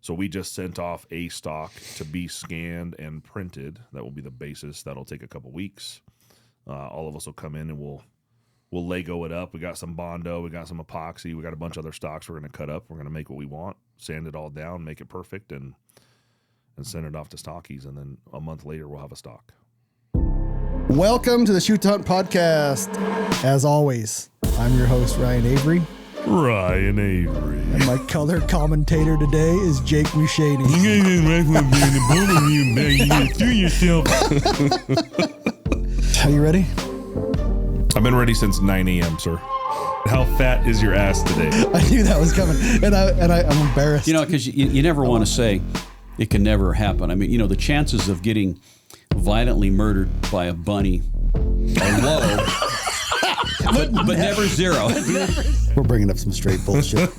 So we just sent off a stock to be scanned and printed. That will be the basis. That'll take a couple weeks. All of us will come in and we'll Lego it up. We got some Bondo, we got some epoxy, we got a bunch of other stocks we're going to cut up. We're going to make what we want, sand it all down, make it perfect, and send it off to stockies. And then a month later, we'll have a stock. Welcome to the Shoot to Hunt podcast. As always, I'm your host, Ryan Avery. Ryan Avery. And my color commentator today is Jake Mushaney. Are you ready? I've been ready since 9 a.m., sir. How fat is your ass today? I knew that was coming, and I'm embarrassed. You know, because you never want to say it can never happen. I mean, you know, the chances of getting violently murdered by a bunny are low, but never zero. We're bringing up some straight bullshit.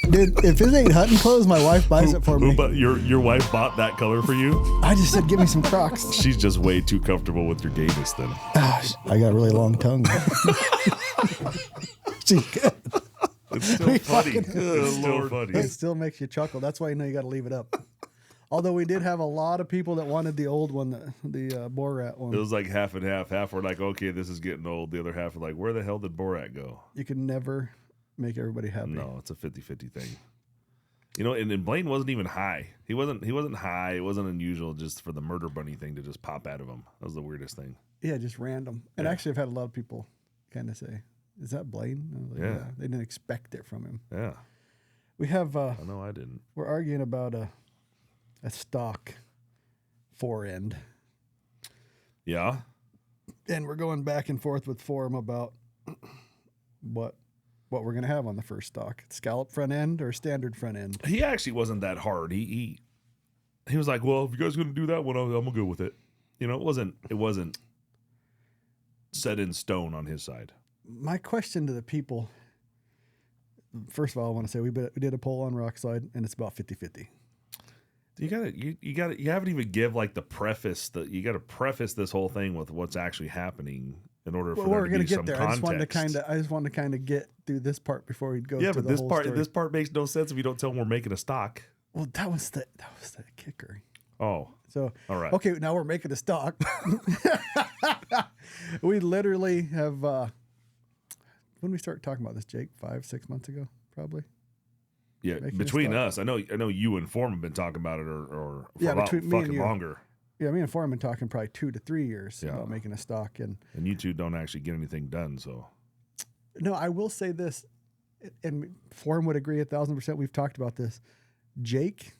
Dude, if this ain't hunting clothes, my wife buys it for me. But your wife bought that color for you? I just said, give me some Crocs. She's just way too comfortable with your gayness then. I got a really long tongue. She's good. It's still funny. It's still funny. It still makes you chuckle. That's why you know you got to leave it up. Although we did have a lot of people that wanted the old one, the Borat one. It was like half and half. Half were like, okay, this is getting old. The other half were like, where the hell did Borat go? You can never make everybody happy. No, it's a 50-50 thing. You know, and Blaine wasn't even high. He wasn't high. It wasn't unusual just for the murder bunny thing to just pop out of him. That was the weirdest thing. Yeah, just random. And actually, I've had a lot of people kind of say, is that Blaine? I was like, yeah. They didn't expect it from him. Yeah. We have... I know I didn't. We're arguing about a stock Forend. Yeah. And we're going back and forth with Forem about what we're going to have on the first stock. Scallop front end or standard front end. He actually wasn't that hard. He was like, well, if you guys are going to do that one, I'm going to go with it. You know, it wasn't set in stone on his side. My question to the people, first of all, I want to say we did a poll on Rokstok and it's about 50-50. You haven't even give like the preface that you got to preface this whole thing with what's actually happening in order for there to be some context. I just wanted to kind of get through this part before we'd go. Yeah, to but the whole story. this part makes no sense if you don't tell them we're making a stock. Well, that was the kicker. Oh, so all right. Okay, now we're making a stock. We literally have. When did we start talking about this, Jake? 5-6 months ago, probably. Yeah, between us, I know you and Forem have been talking about it, or for about fucking longer. Yeah, me and Forem have been talking probably 2 to 3 years about making a stock, and you two don't actually get anything done. So, no, I will say this, and Forem would agree 1,000%. We've talked about this. Jake,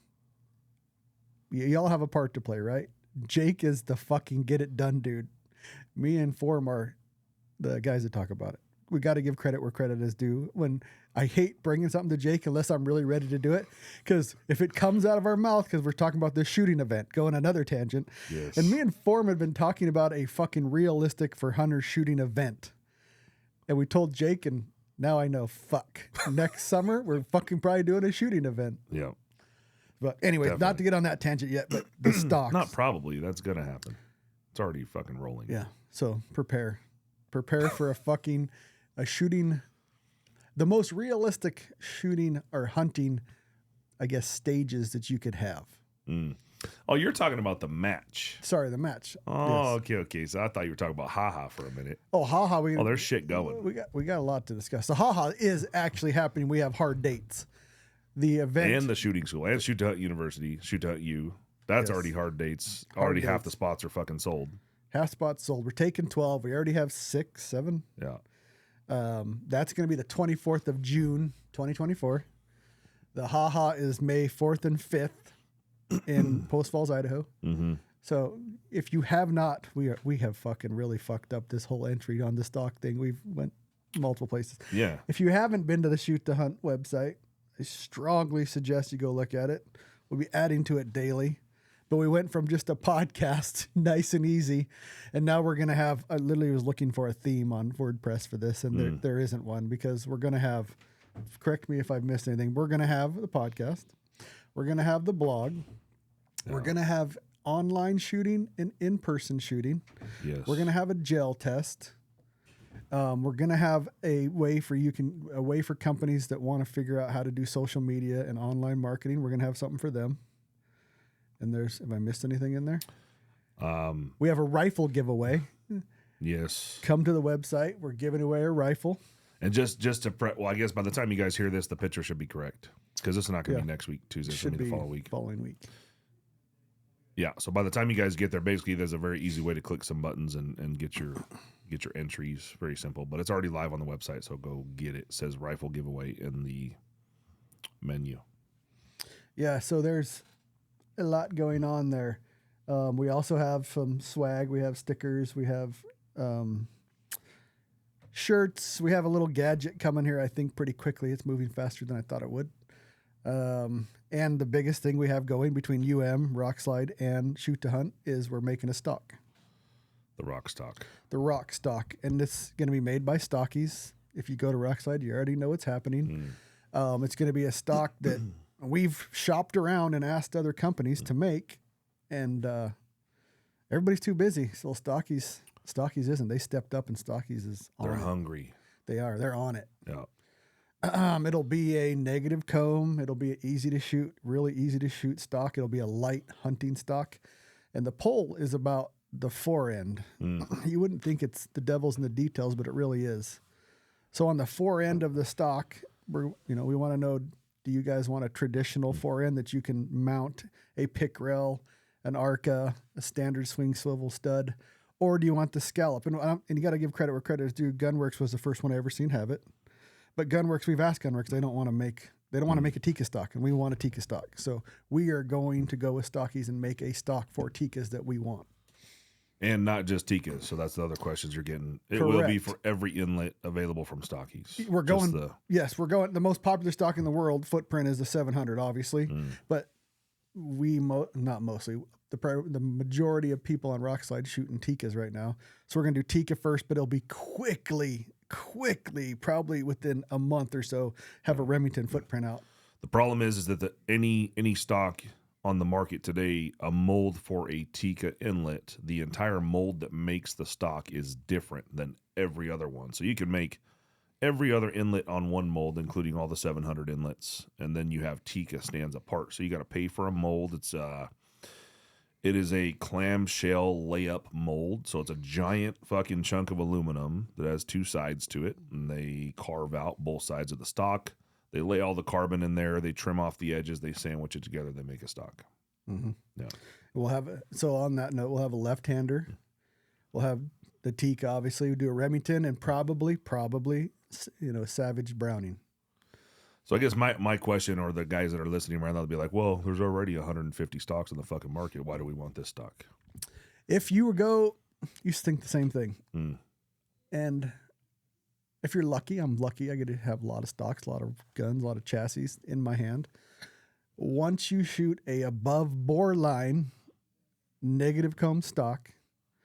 y'all have a part to play, right? Jake is the fucking get it done dude. Me and Forem are the guys that talk about it. We got to give credit where credit is due. When I hate bringing something to Jake unless I'm really ready to do it, because if it comes out of our mouth, because we're talking about this shooting event, going another tangent. Yes. And me and Forem had been talking about a fucking realistic for hunters shooting event, and we told Jake, and now I know. Fuck, next summer we're fucking probably doing a shooting event. Yeah. But anyway, Definitely. Not to get on that tangent yet, but the stocks. Not probably. That's gonna happen. It's already fucking rolling. Yeah. So prepare for a shooting, the most realistic shooting or hunting, I guess, stages that you could have. Mm. Oh, you're talking about the match. Sorry, the match. Oh, yes. Okay. So I thought you were talking about haha for a minute. Oh, haha. There's shit going. We got a lot to discuss. So haha is actually happening. We have hard dates. The event and the shooting school and Shoot to Hunt University, Shoot to Hunt U. That's already hard dates. Already half the spots are fucking sold. Half spots sold. We're taking 12. We already have 6, 7. Yeah. That's going to be the 24th of June, 2024. The haha is May 4th and 5th in Post Falls, Idaho. Mm-hmm. So if you have not, we have fucking really fucked up this whole entry on the stock thing. We've went multiple places. Yeah. If you haven't been to the Shoot to Hunt website, I strongly suggest you go look at it. We'll be adding to it daily. But we went from just a podcast, nice and easy, and now we're going to have, I literally was looking for a theme on WordPress for this, and there isn't one, because we're going to have, correct me if I've missed anything, we're going to have the podcast, we're going to have the blog, we're going to have online shooting and in-person shooting. Yes. We're going to have a gel test. We're gonna have a way for companies that want to figure out how to do social media and online marketing. We're gonna have something for them. And have I missed anything in there? We have a rifle giveaway. Yes. Come to the website. We're giving away a rifle. And just to well, I guess by the time you guys hear this, the picture should be correct because this is not going to be next week, Tuesday. It's going to be the following week. Yeah. So by the time you guys get there, basically, there's a very easy way to click some buttons and get your entries. Very simple, but it's already live on the website. So go get it. It says rifle giveaway in the menu. Yeah. So there's a lot going on there. We also have some swag. We have stickers. We have shirts. We have a little gadget coming here, I think, pretty quickly. It's moving faster than I thought it would. And the biggest thing we have going between Rockslide, and Shoot to Hunt is we're making a stock. The Rokstok. The Rokstok. And this is going to be made by Stockies. If you go to Rockslide, you already know what's happening. It's going to be a stock that we've shopped around and asked other companies to make. And everybody's too busy. So Stockies isn't. They stepped up, and Stockies is on They're it. hungry. They are. They're on it. Yeah. It'll be a negative comb. It'll be really easy to shoot stock. It'll be a light hunting stock. And the pole is about the forend. You wouldn't think it's the devil's in the details, but it really is. So on the forend of the stock, we want to know, do you guys want a traditional forend that you can mount a pick rail, an ARCA, a standard swing swivel stud, or do you want the scallop? And you got to give credit where credit is due. Gunworks was the first one I ever seen have it. But Gunworks, we've asked Gunworks, they don't want to make a Tikka stock, and we want a Tikka stock. So we are going to go with Stockies and make a stock for Tikkas that we want. And not just Tikkas. So that's the other questions you're getting. It Correct. will be for every inlet available from Stockies. We're going. The most popular stock in the world footprint is the 700, obviously, but not mostly. The majority of people on Rockslide shooting Tikkas right now. So we're going to do Tikka first, but it'll be quickly, probably within a month or so, have a Remington footprint out. The problem is that any stock on the market today, a mold for a Tikka inlet, the entire mold that makes the stock is different than every other one. So you can make every other inlet on one mold, including all the 700 inlets, and then you have Tikka stands apart. So you got to pay for a mold. It is a clamshell layup mold, so it's a giant fucking chunk of aluminum that has two sides to it, and they carve out both sides of the stock. They lay all the carbon in there. They trim off the edges. They sandwich it together. They make a stock. Mm-hmm. Yeah. So on that note, we'll have a left-hander. We'll have the Tikka, obviously. We'll do a Remington and probably, Savage Browning. So I guess my question, or the guys that are listening right now, they'll be like, well, there's already 150 stocks in the fucking market. Why do we want this stock? If you think the same thing. And if you're lucky, I'm lucky. I get to have a lot of stocks, a lot of guns, a lot of chassis in my hand. Once you shoot a above bore line negative comb stock.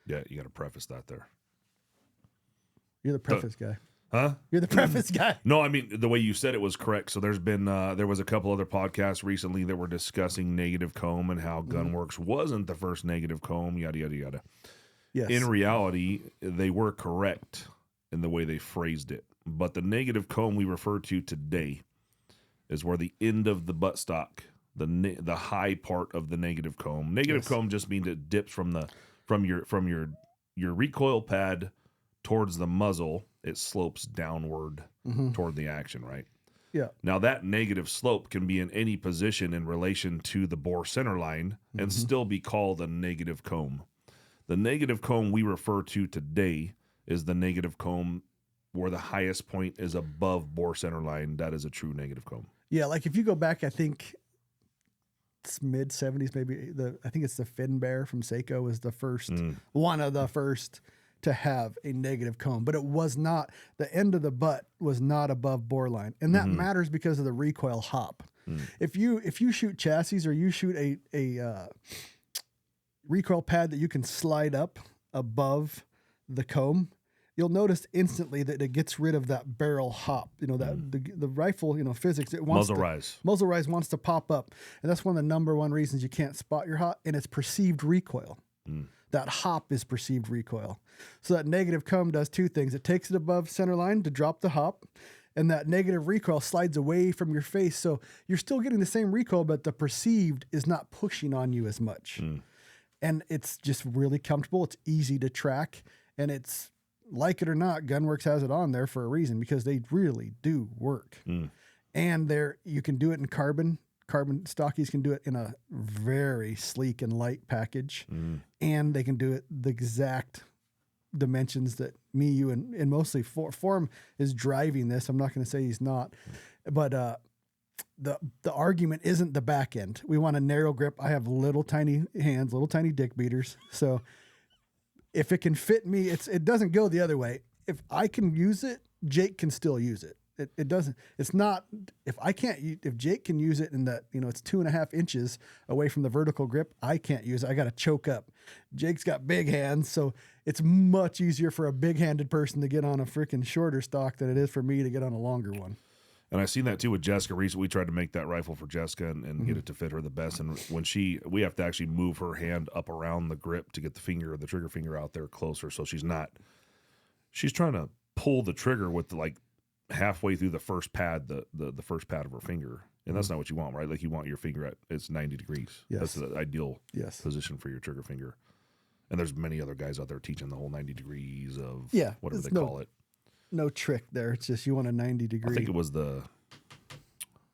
Yeah, you got to preface that there. You're the preface guy. Huh? You're the preface guy. No, I mean, the way you said it was correct. So there was a couple other podcasts recently that were discussing negative comb and how Gunworks wasn't the first negative comb, yada, yada, yada. Yes. In reality, they were correct in the way they phrased it. But the negative comb we refer to today is where the end of the buttstock, the high part of the negative comb. Negative comb just means it dips from your recoil pad towards the muzzle. It slopes downward toward the action, right? Yeah. Now that negative slope can be in any position in relation to the bore center line and still be called a negative comb. The negative comb we refer to today is the negative comb where the highest point is above bore center line. That is a true negative comb. Yeah, like if you go back, I think it's mid 70s, maybe I think it's the Fin Bear from Seiko was the first, one of the first to have a negative comb, but it was not, the end of the butt was not above bore line. And that matters because of the recoil hop. If you shoot chassis or you shoot a recoil pad that you can slide up above the comb, you'll notice instantly that it gets rid of that barrel hop. That the rifle, physics, it wants muzzle rise wants to pop up. And that's one of the number one reasons you can't spot your hop, and it's perceived recoil. That hop is perceived recoil. So that negative comb does two things. It takes it above center line to drop the hop, and that negative recoil slides away from your face. So you're still getting the same recoil, but the perceived is not pushing on you as much. And it's just really comfortable. It's easy to track, and it's, like it or not, Gunworks has it on there for a reason, because they really do work. And you can do it in carbon. Carbon stockies can do it in a very sleek and light package, and they can do it the exact dimensions that me, you, and mostly Forem is driving this. I'm not going to say he's not, but the argument isn't the back end. We want a narrow grip. I have little tiny hands, little tiny dick beaters. So if it can fit me, it doesn't go the other way. If I can use it, Jake can still use it. It doesn't, it's not, if Jake can use it in that, it's 2.5 inches away from the vertical grip, I can't use it. I got to choke up. Jake's got big hands, so it's much easier for a big handed person to get on a freaking shorter stock than it is for me to get on a longer one. And I've seen that too with Jessica. Recently, we tried to make that rifle for Jessica and get it to fit her the best. And when we have to actually move her hand up around the grip to get the trigger finger out there closer. So she's trying to pull the trigger with halfway through the first pad, the first pad of her finger. And that's not what you want, right? Like, you want your finger it's 90 degrees. Yes. That's the ideal position for your trigger finger. And there's many other guys out there teaching the whole 90 degrees of whatever they call it. No trick there. It's just you want a 90 degree. I think it was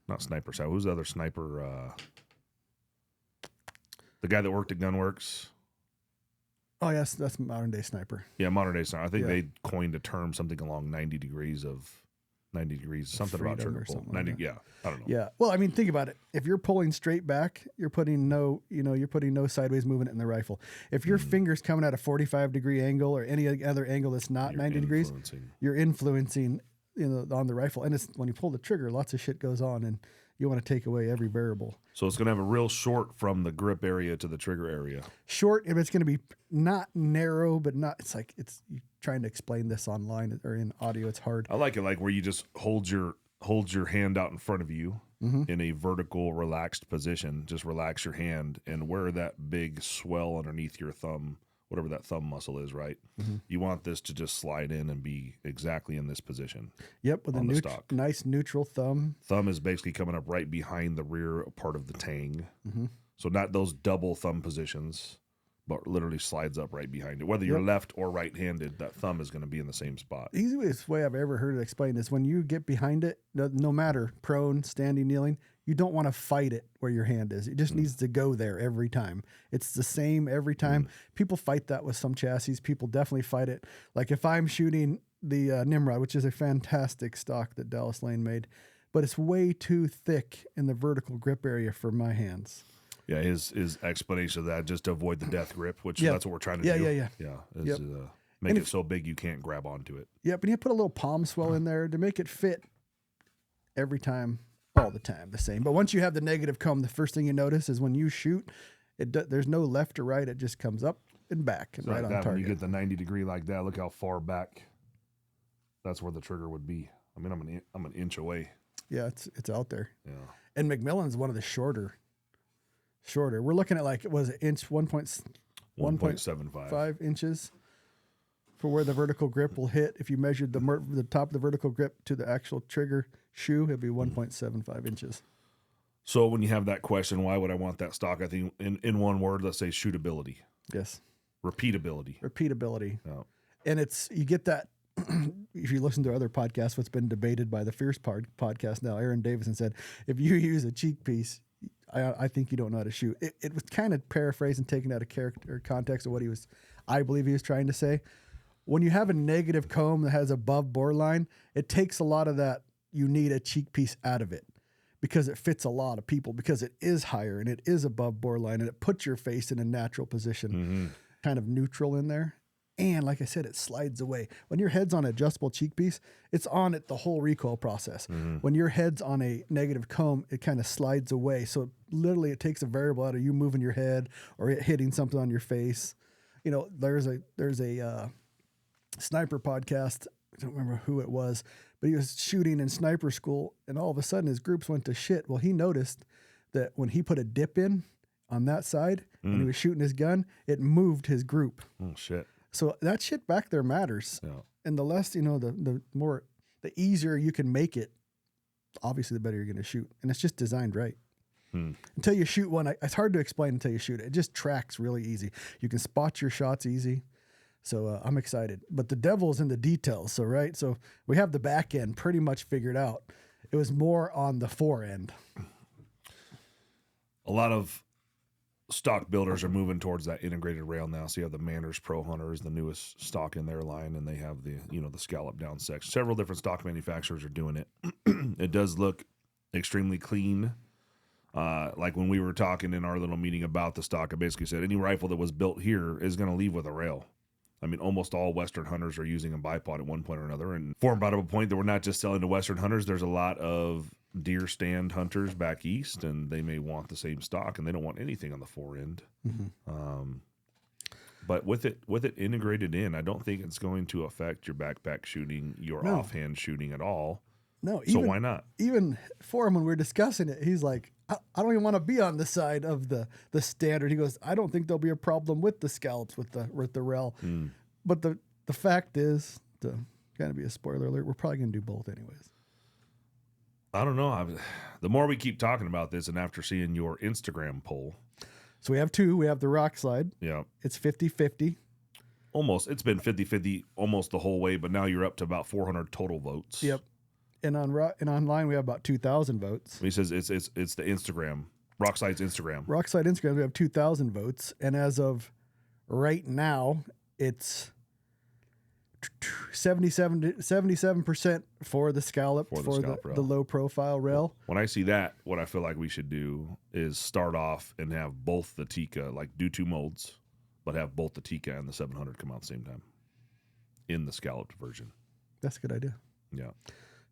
not Sniper Side. Who's the other sniper? The guy that worked at Gunworks. Oh, yes, that's Modern Day Sniper. Yeah, Modern Day Sniper. I think they coined a term, something along 90 degrees, something about trigger pull. 90, yeah, I don't know. Yeah, well, I mean, think about it. If you're pulling straight back, you're putting no sideways movement in the rifle. If your finger's coming at a 45-degree angle or any other angle that's not 90 degrees, you're influencing on the rifle. And it's when you pull the trigger, lots of shit goes on, and you want to take away every variable. So it's going to have a real short from the grip area to the trigger area. Short, if it's going to be not narrow, but not. It's like you're trying to explain this online or in audio. It's hard. I like it where you just hold your hand out in front of you in a vertical, relaxed position. Just relax your hand, and where that big swell underneath your thumb, whatever that thumb muscle is, right? You want this to just slide in and be exactly in this position. Yep, with a nice neutral thumb. Thumb is basically coming up right behind the rear part of the tang. So not those double thumb positions, but literally slides up right behind it. Whether you're left or right-handed, that thumb is going to be in the same spot. The easiest way I've ever heard it explained is when you get behind it, no matter prone, standing, kneeling, you don't want to fight it where your hand is. It just needs to go there every time. It's the same every time. People fight that with some chassis. People definitely fight it. Like if I'm shooting the Nimrod, which is a fantastic stock that Dallas Lane made, but it's way too thick in the vertical grip area for my hands. Yeah, his explanation of that, just to avoid the death grip, which that's what we're trying to do. Yeah. Make it so big you can't grab onto it. Yep, and you put a little palm swell in there to make it fit every time, all the time, the same. But once you have the negative comb, the first thing you notice is when you shoot, there's no left or right. It just comes up and back and right on target. When you get the 90 degree like that, look how far back. That's where the trigger would be. I mean, I'm an inch away. Yeah, it's out there. Yeah. And McMillan's one of the shorter. We're looking at 1.75 inches for where the vertical grip will hit. If you measured the top of the vertical grip to the actual trigger shoe, it'd be 1.75 inches. So when you have that question, why would I want that stock? I think in one word, let's say shootability. Yes. Repeatability. Oh. And you get that. If you listen to other podcasts, what's been debated by the Fierce podcast now, Aaron Davison said, if you use a cheek piece, I think you don't know how to shoot. It was kind of paraphrased and taken out of character or context of what I believe he was trying to say. When you have a negative comb that has above borderline, it takes a lot of that. You need a cheek piece out of it because it fits a lot of people, because it is higher and it is above borderline and it puts your face in a natural position, kind of neutral in there. And like I said, it slides away. When your head's on an adjustable cheek piece, it's on it the whole recoil process. When your head's on a negative comb, it kind of slides away. So literally it takes a variable out of you moving your head or it hitting something on your face. There's a sniper podcast. I don't remember who it was, but he was shooting in sniper school and all of a sudden his groups went to shit. Well, he noticed that when he put a dip in on that side and he was shooting his gun, it moved his group. Oh shit. So that shit back there matters. Yeah. And the less, the easier you can make it, obviously the better you're going to shoot. And it's just designed right. Until you shoot one, it's hard to explain until you shoot it. It just tracks really easy. You can spot your shots easy. So I'm excited. But the devil's in the details. So we have the back end pretty much figured out. It was more on the forend. A lot of stock builders are moving towards that integrated rail now. So you have the Manners Pro Hunter is the newest stock in their line, and they have the the scallop down section. Several different stock manufacturers are doing it. It does look extremely clean. Like when we were talking in our little meeting about the stock, I basically said any rifle that was built here is going to leave with a rail. I mean, almost all Western hunters are using a bipod at one point or another. And Forend brought up a point that we're not just selling to Western hunters. There's a lot of deer stand hunters back east, and they may want the same stock, and they don't want anything on the forend. But with it integrated in, I don't think it's going to affect your backpack shooting, your offhand shooting at all. No, so why not? Even for him when we were discussing it, he's like, I don't even want to be on the side of the standard. He goes, I don't think there'll be a problem with the scallops with the rail. But the fact is, to kind of be a spoiler alert, we're probably going to do both anyways. I don't know. The more we keep talking about this, and after seeing your Instagram poll. So we have two. We have the rock slide. Yeah. It's 50-50. Almost. It's been 50-50 almost the whole way, but now you're up to about 400 total votes. Yep. And online we have about 2,000 votes. He says it's the Instagram, Rokside's Instagram. Rockside Instagram, we have 2,000 votes, and as of right now, it's 77% for the scallop for the low profile rail. When I see that, what I feel like we should do is start off and have both the Tika, like do two molds, but have both the Tika and the 700 come out at the same time in the scalloped version. That's a good idea. Yeah.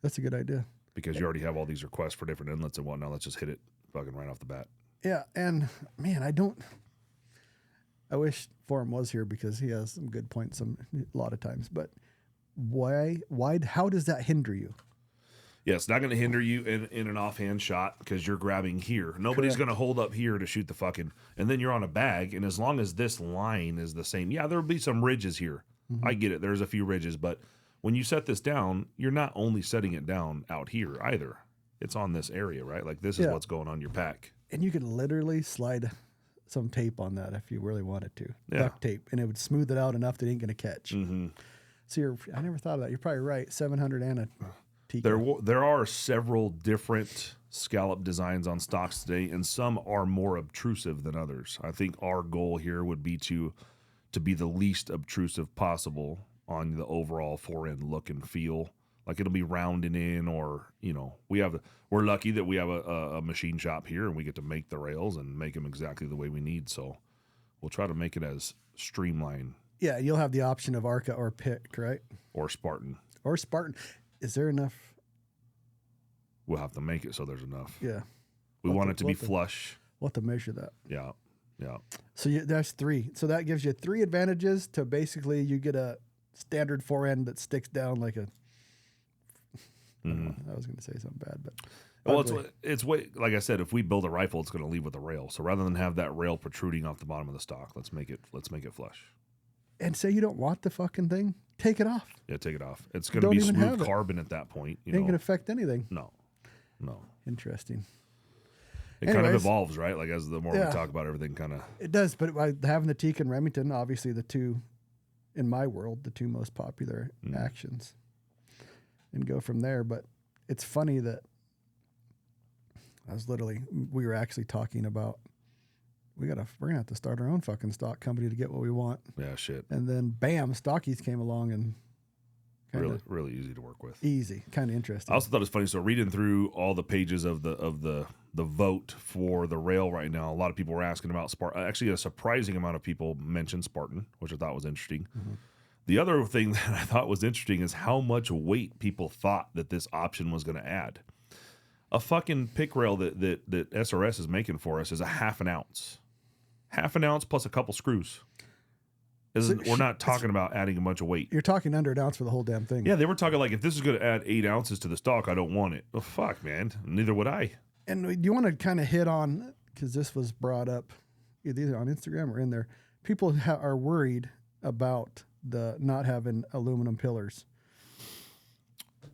That's a good idea. Because you already have all these requests for different inlets and whatnot. Let's just hit it fucking right off the bat. Yeah, and man, I wish Forend was here because he has some good points a lot of times. But how does that hinder you? Yeah, it's not going to hinder you in an offhand shot because you're grabbing here. Nobody's going to hold up here to shoot the fucking, and then you're on a bag. And as long as this line is the same, yeah, there'll be some ridges here. I get it. There's a few ridges, but when you set this down, you're not only setting it down out here either. It's on this area, right? Like this is what's going on your pack. And you could literally slide some tape on that if you really wanted to. Duct tape. And it would smooth it out enough that it ain't going to catch. So I never thought of that. You're probably right. 700 and a Tika. There are several different scallop designs on stocks today, and some are more obtrusive than others. I think our goal here would be to be the least obtrusive possible on the overall forend look and feel. Like it'll be rounding in, or we're lucky that we have a machine shop here and we get to make the rails and make them exactly the way we need. So we'll try to make it as streamlined. Yeah, you'll have the option of Arca or Pick, right? Or Spartan. Is there enough? We'll have to make it so there's enough. Yeah. We want it to be flush. We'll have to measure that. Yeah. Yeah. So that's 3. So that gives you 3 advantages to basically you get a standard forend that sticks down like a. I was going to say something bad, but. Well, it's way, like I said, if we build a rifle, it's going to leave with a rail. So rather than have that rail protruding off the bottom of the stock, let's make it flush. And say you don't want the fucking thing, take it off. Yeah, take it off. It's going to be smooth carbon at that point. It ain't going to affect anything. No. Interesting. It kind of evolves, right? Like as the more we talk about everything, kind of. It does, but by having the Tika and Remington, obviously the two, in my world, the two most popular actions, and go from there. But it's funny that we were actually talking about we're gonna have to start our own fucking stock company to get what we want. Yeah, shit. And then bam, Stockies came along and really easy to work with. Easy, kind of interesting. I also thought it was funny. So reading through all the pages of the vote for the rail right now, a lot of people were asking about Spartan. Actually, a surprising amount of people mentioned Spartan, which I thought was interesting. The other thing that I thought was interesting is how much weight people thought that this option was going to add. A fucking pick rail that SRS is making for us is a half an ounce plus a couple screws. We're not talking about adding a bunch of weight. You're talking under an ounce for the whole damn thing. Yeah, they were talking like if this is going to add 8 ounces to the stock, I don't want it. Well, fuck, man. Neither would I. And do you want to kind of hit on, because this was brought up either on Instagram or in there. People are worried about the not having aluminum pillars.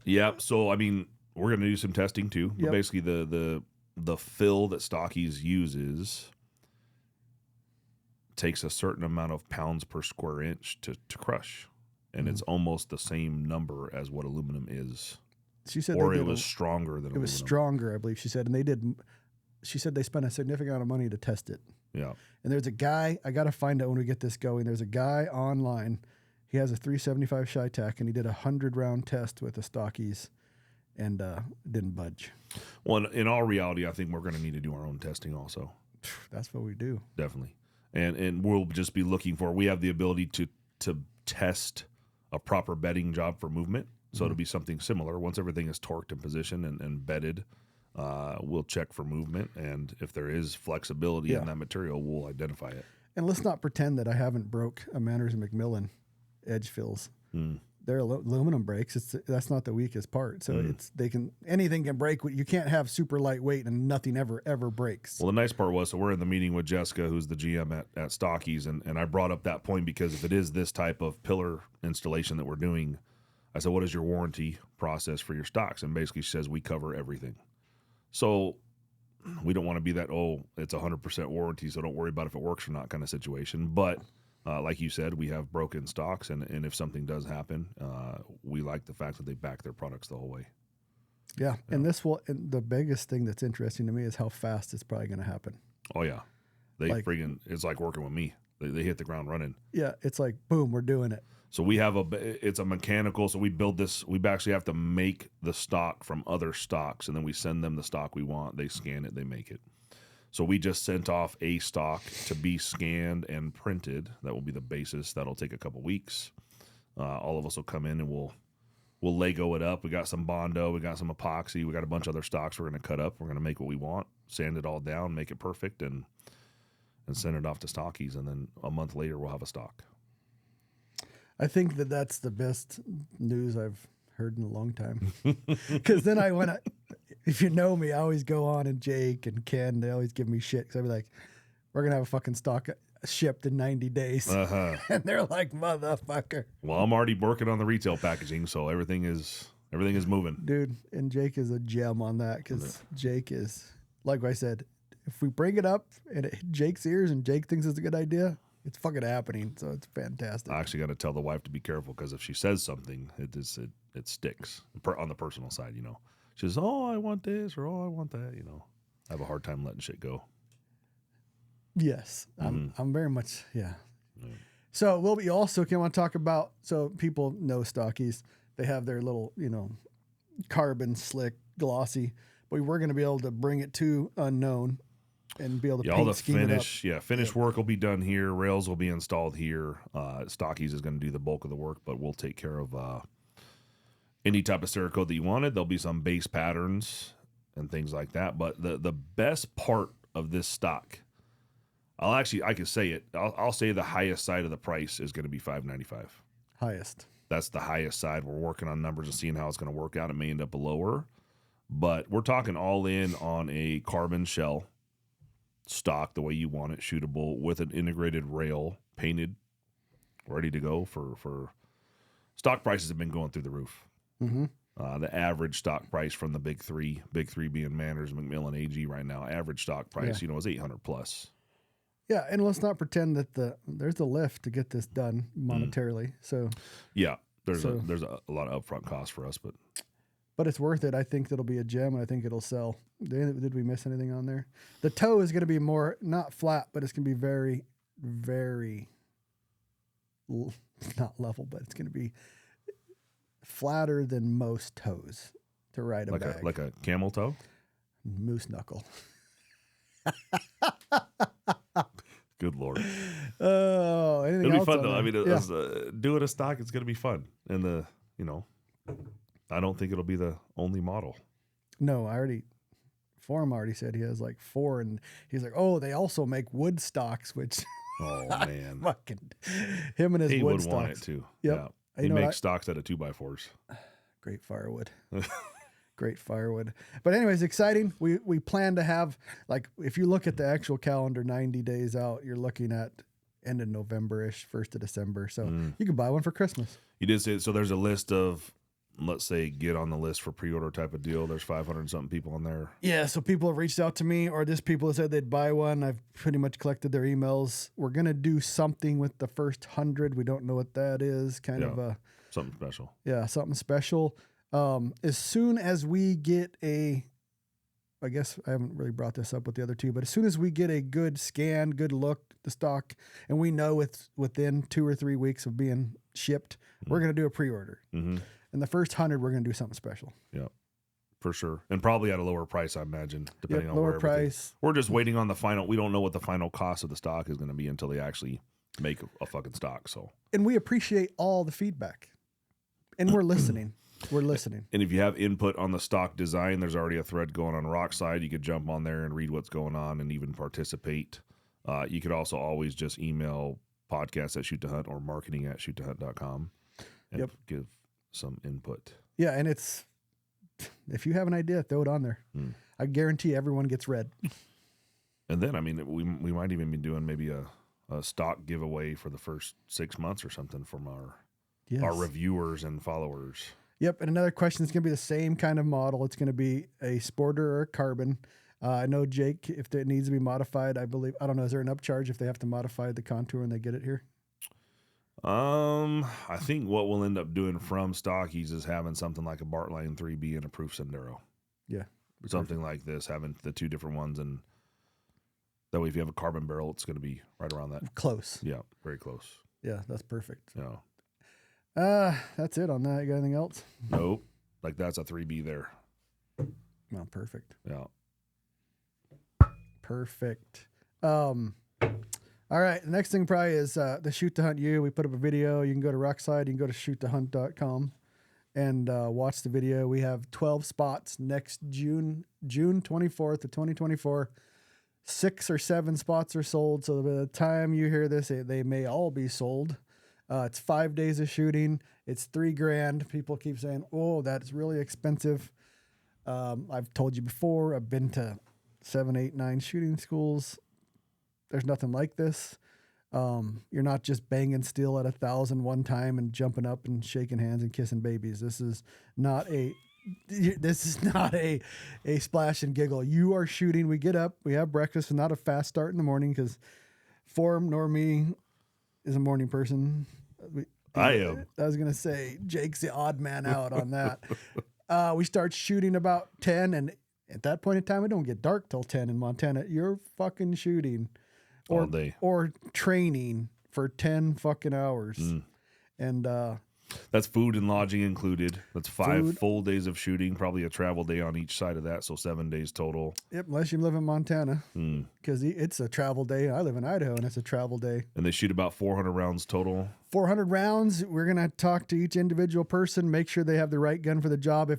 Yeah. So I mean, we're gonna do some testing too. But Yep. basically, the fill that Stockies uses takes a certain amount of pounds per square inch to crush, and it's almost the same number as what aluminum is. She said, Or it was stronger than aluminum. It was stronger, I believe. She said, and they did. She said they spent a significant amount of money to test it. Yeah. And there's a guy, I got to find out when we get this going. There's a guy online. He has a 375 Shytac, and he did a 100-round test with the Stockies and didn't budge. Well, in all reality, I think we're going to need to do our own testing also. That's what we do. Definitely. And we'll just be looking for, we have the ability to test a proper bedding job for movement. So it'll be something similar. Once everything is torqued in position and bedded, we'll check for movement. And if there is flexibility in that material, we'll identify it. And let's not pretend that I haven't broke a Manners and McMillan edge fills. They're aluminum brakes. That's not the weakest part. So anything can break. You can't have super lightweight and nothing ever breaks. Well, the nice part was, so we're in the meeting with Jessica, who's the GM at Stockies, and I brought up that point because if it is this type of pillar installation that we're doing, I said, what is your warranty process for your stocks? And basically she says, we cover everything. So we don't want to be that, it's 100% warranty, so don't worry about if it works or not kind of situation. But like you said, we have broken stocks, and if something does happen, we like the fact that they back their products the whole way. Yeah. And the biggest thing that's interesting to me is how fast it's probably going to happen. Oh, yeah. It's like working with me. They hit the ground running. Yeah. It's like, boom, we're doing it. So it's a mechanical, so we build this, we actually have to make the stock from other stocks, and then we send them the stock we want. They scan it, they make it. So we just sent off a stock to be scanned and printed. That will be the basis. That'll take a couple weeks. All of us will come in and we'll Lego it up. We got some Bondo, we got some epoxy, we got a bunch of other stocks we're going to cut up. We're going to make what we want, sand it all down, make it perfect, and send it off to Stockies. And then a month later, we'll have a stock. I think that's the best news I've heard in a long time. Because then if you know me, I always go on, and Jake and Ken, they always give me shit. Because I'd be like, we're going to have a fucking stock shipped in 90 days. And they're like, motherfucker. Well, I'm already working on the retail packaging, so everything is moving. Dude, and Jake is a gem on that, because Jake is, like I said, if we bring it up and it hit Jake's ears and Jake thinks it's a good idea, it's fucking happening. So it's fantastic. I actually got to tell the wife to be careful, because if she says something, it sticks on the personal side, you know. She says, oh, I want this, or oh, I want that, you know. I have a hard time letting shit go. Yes. I'm very much, yeah. So we also can want to talk about, so people know Stockies. They have their little, carbon slick glossy, but we're going to be able to bring it to unknown and be able to all the finish work will be done here. Rails will be installed here. Stockies is going to do the bulk of the work, but we'll take care of any type of Cerakote that you wanted. There'll be some base patterns and things like that. But the best part of this stock, I can say it. I'll say the highest side of the price is going to be $595. Highest. That's the highest side. We're working on numbers and seeing how it's going to work out. It may end up lower, but we're talking all in on a carbon shell stock the way you want it, shootable with an integrated rail, painted, ready to go for stock prices have been going through the roof. The average stock price from the big three being Manners, McMillan, AG right now, average stock price, is 800 plus. Yeah, and let's not pretend that there's a lift to get this done monetarily. So yeah, there's a lot of upfront costs for us, but it's worth it. I think that'll be a gem, and I think it'll sell. Did we miss anything on there? The toe is going to be more not flat, but it's going to be very, very not level, but it's going to be flatter than most toes to ride a bag. Like a camel toe? Moose knuckle. Good Lord. Oh, anything It'll else be fun though. there? I mean, doing a stock, it's going to be fun. And I don't think it'll be the only model. No, Forend already said he has like 4, and he's like, oh, they also make wood stocks, which oh man, fucking him and his he wood would stocks. want it too. Yep. Yeah. He makes stocks out of 2x4s. Great firewood. Great firewood. But anyways, exciting. We plan to have, like, if you look at the actual calendar 90 days out, you're looking at end of November-ish, 1st of December. So you can buy one for Christmas. You did say, so there's a list of, let's say, get on the list for pre-order type of deal. There's 500 something people on there. Yeah, so people have reached out to me, or just people have said they'd buy one. I've pretty much collected their emails. We're going to do something with the first 100. We don't know what that is. Kind of a... Something special. Yeah, something special. As soon as we get I guess I haven't really brought this up with the other two, but as soon as we get a good scan, good look, the stock, and we know it's within 2 or 3 weeks of being shipped, we're going to do a pre-order. And the first 100, we're going to do something special. Yeah, for sure. And probably at a lower price, I imagine, depending on lower price. We're just waiting on the final. We don't know what the final cost of the stock is going to be until they actually make a fucking stock. So, and we appreciate all the feedback, and we're listening. We're listening. And if you have input on the stock design, there's already a thread going on Rockside. You could jump on there and read what's going on and even participate. You could also always just email podcast@shoottohunt or marketing@shoottohunt.com and give some input. Yeah, and if you have an idea, throw it on there. I guarantee everyone gets read. And then, I mean, we might even be doing maybe a stock giveaway for the first 6 months or something from our reviewers and followers. Yep, and another question is going to be the same kind of model. It's going to be a sporter or a carbon. I know, Jake, if it needs to be modified, I don't know, is there an upcharge if they have to modify the contour when they get it here? I think what we'll end up doing from stockies is having something like a Bartline 3B and a Proof Sendero. Yeah. Something like this, having the two different ones. And that way, if you have a carbon barrel, it's going to be right around that. Close. Yeah, very close. Yeah, that's perfect. Yeah. That's it on that. You got anything else? Nope. Like that's a 3B there. Oh, perfect. Yeah. Perfect. All right. The next thing probably is the Shoot to Hunt You. We put up a video. You can go to Rockside. You can go to shoottohunt.com and watch the video. We have 12 spots next June 24th of 2024. 6 or 7 spots are sold. So by the time you hear this, they may all be sold. It's 5 days of shooting. It's $3,000. People keep saying, "Oh, that's really expensive." I've told you before. I've been to 7, 8, 9 shooting schools. There's nothing like this. You're not just banging steel at 1,000 one time and jumping up and shaking hands and kissing babies. This is not a splash and giggle. You are shooting. We get up. We have breakfast. And not a fast start in the morning because Forem nor me is a morning person. I am. I was going to say Jake's the odd man out on that. We start shooting about 10, and at that point in time, it don't get dark till 10 in Montana. You're fucking shooting all day or training for 10 fucking hours. And that's food and lodging included. That's 5 full days of shooting, probably a travel day on each side of that, so 7 days total. Yep, unless you live in Montana, because it's a travel day. I live in Idaho, and it's a travel day. And they shoot about 400 rounds total. 400 rounds. We're gonna talk to each individual person, make sure they have the right gun for the job.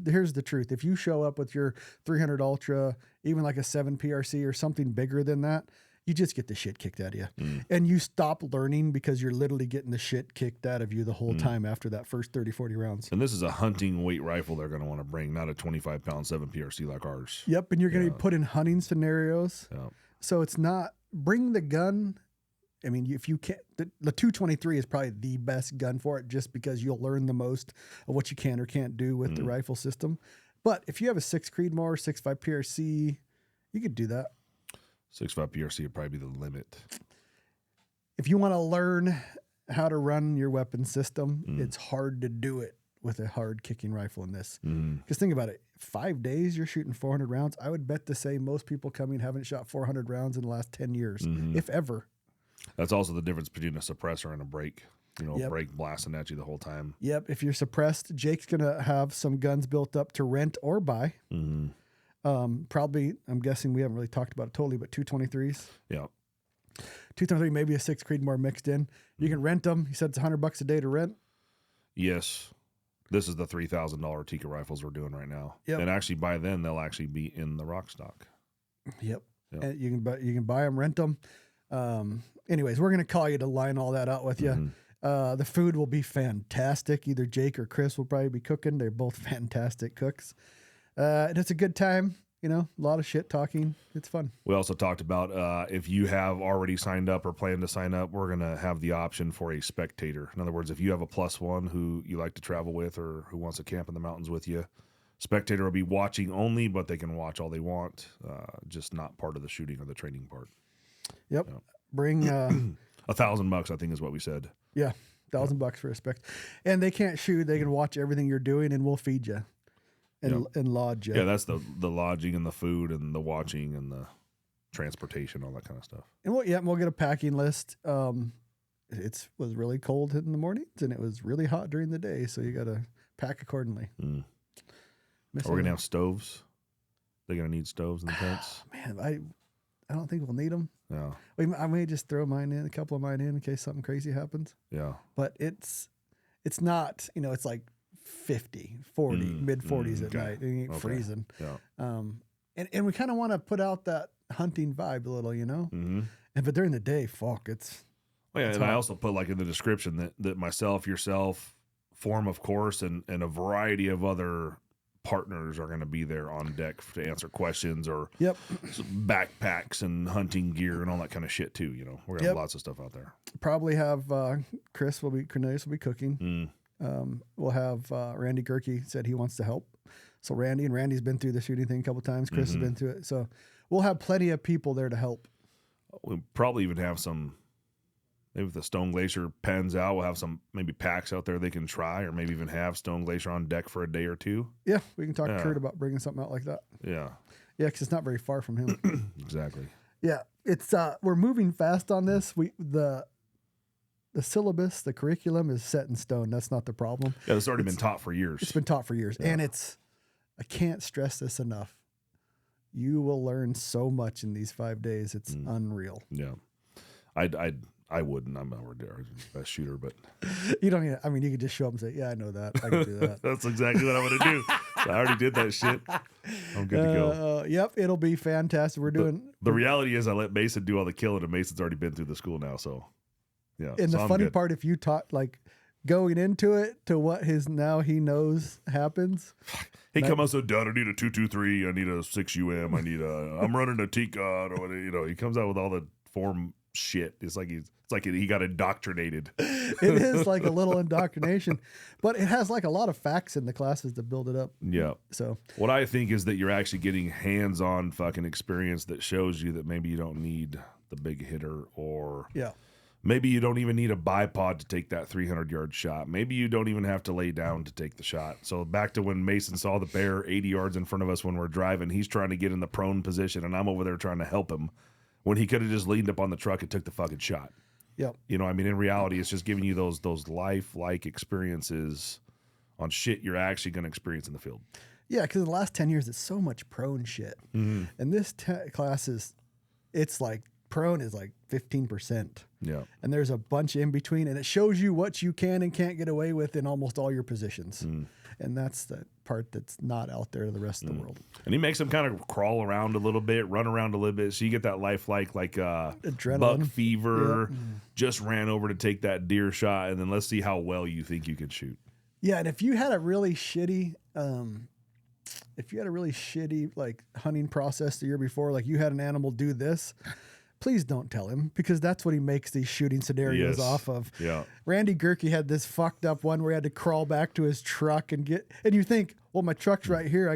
Here's the truth: if you show up with your 300 Ultra, even like a 7 PRC or something bigger than that, you just get the shit kicked out of you. And you stop learning because you're literally getting the shit kicked out of you the whole time after that first 30, 40 rounds. And this is a hunting weight rifle they're going to want to bring, not a 25-pound 7 PRC like ours. Yep, and you're going to be put in hunting scenarios. Yeah. So it's not, bring the gun. I mean, if you can't, the 223 is probably the best gun for it just because you'll learn the most of what you can or can't do with the rifle system. But if you have a 6 Creedmoor, 6.5 PRC, you could do that. 6.5 PRC would probably be the limit. If you want to learn how to run your weapon system, it's hard to do it with a hard kicking rifle in this. Because think about it, 5 days you're shooting 400 rounds. I would bet to say most people coming haven't shot 400 rounds in the last 10 years, if ever. That's also the difference between a suppressor and a brake. A brake blasting at you the whole time. Yep. If you're suppressed, Jake's going to have some guns built up to rent or buy. Probably, I'm guessing we haven't really talked about it totally, but 223s. Yeah. 223, maybe a 6 Creedmoor mixed in. You can rent them. He said it's $100 a day to rent. Yes. This is the $3,000 Tika rifles we're doing right now. Yep. And actually by then they'll actually be in the Rokstok. Yep. And you can buy them, rent them. Anyways, we're going to call you to line all that out with you. The food will be fantastic. Either Jake or Chris will probably be cooking. They're both fantastic cooks. And it's a good time. You know, a lot of shit talking. It's fun. We also talked about if you have already signed up or plan to sign up, we're going to have the option for a spectator. In other words, if you have a +1 who you like to travel with or who wants to camp in the mountains with you, spectator will be watching only, but they can watch all they want, just not part of the shooting or the training part. Yep. Bring $1,000, I think is what we said. Yeah, $1,000 for a spec. And they can't shoot. They can watch everything you're doing, and we'll feed you and lodge you. Yeah, that's the lodging and the food and the watching and the transportation, all that kind of stuff. And we'll get a packing list. It was really cold in the mornings, and it was really hot during the day, so you got to pack accordingly. Are we going to have stoves? They're going to need stoves in the tents? Man, I don't think we'll need them. Yeah. I may just throw a couple of mine in case something crazy happens. Yeah. But it's not, it's like 50, 40, mid 40s at night. It ain't freezing. Yeah. And we kind of want to put out that hunting vibe a little, Mm-hmm. But during the day, fuck, it's. Well, yeah, and I also put like in the description that myself, yourself, Form, of course, and a variety of other partners are going to be there on deck to answer questions or backpacks and hunting gear and all that kind of shit too. We're gonna have lots of stuff out there. Probably have Cornelius will be cooking. We'll have Randy Gerke said he wants to help. So Randy's been through the shooting thing a couple times. Chris has been through it. So we'll have plenty of people there to help. We'll probably even have some. Maybe if the Stone Glacier pans out, we'll have some maybe packs out there they can try, or maybe even have Stone Glacier on deck for a day or two. Yeah, we can talk to Kurt about bringing something out like that. Yeah. Yeah, because it's not very far from him. Exactly. Yeah, it's we're moving fast on this. The syllabus, the curriculum is set in stone. That's not the problem. Yeah, it's already been taught for years. It's been taught for years, and I can't stress this enough. You will learn so much in these 5 days. It's unreal. Yeah, I wouldn't. I'm our best shooter, but you don't need. I mean, you could just show up and say, "Yeah, I know that. I can do that." That's exactly what I'm going to do. I already did that shit. I'm good to go. Yep, it'll be fantastic. We're doing. The reality is, I let Mason do all the killing, and Mason's already been through the school now. So, yeah. And the funny part, if you taught like going into it to what he knows happens. He come out so done. I need a 223. I need a 6 UM. I'm running a TCOD or whatever. He comes out with all the form shit. It's like he got indoctrinated. It is like a little indoctrination, but it has like a lot of facts in the classes to build it up. Yeah. So what I think is that you're actually getting hands-on fucking experience that shows you that maybe you don't need the big hitter, or maybe you don't even need a bipod to take that 300-yard shot. Maybe you don't even have to lay down to take the shot. So back to when Mason saw the bear 80 yards in front of us when we're driving, he's trying to get in the prone position, and I'm over there trying to help him when he could have just leaned up on the truck and took the fucking shot. Yep. In reality, it's just giving you those life-like experiences on shit you're actually going to experience in the field. Yeah, because in the last 10 years, it's so much prone shit. Mm-hmm. And this class it's like prone is like 15%. Yeah. And there's a bunch in between, and it shows you what you can and can't get away with in almost all your positions. And that's the part that's not out there to the rest of the world. And he makes them kind of crawl around a little bit, run around a little bit, so you get that lifelike, like adrenaline, buck fever. Yeah. Just ran over to take that deer shot, and then let's see how well you think you can shoot. Yeah, and if you had a really shitty, like hunting process the year before, like you had an animal do this, please don't tell him, because that's what he makes these shooting scenarios off of. Yeah. Randy Gerke had this fucked up one where he had to crawl back to his truck and you think, well, my truck's right here.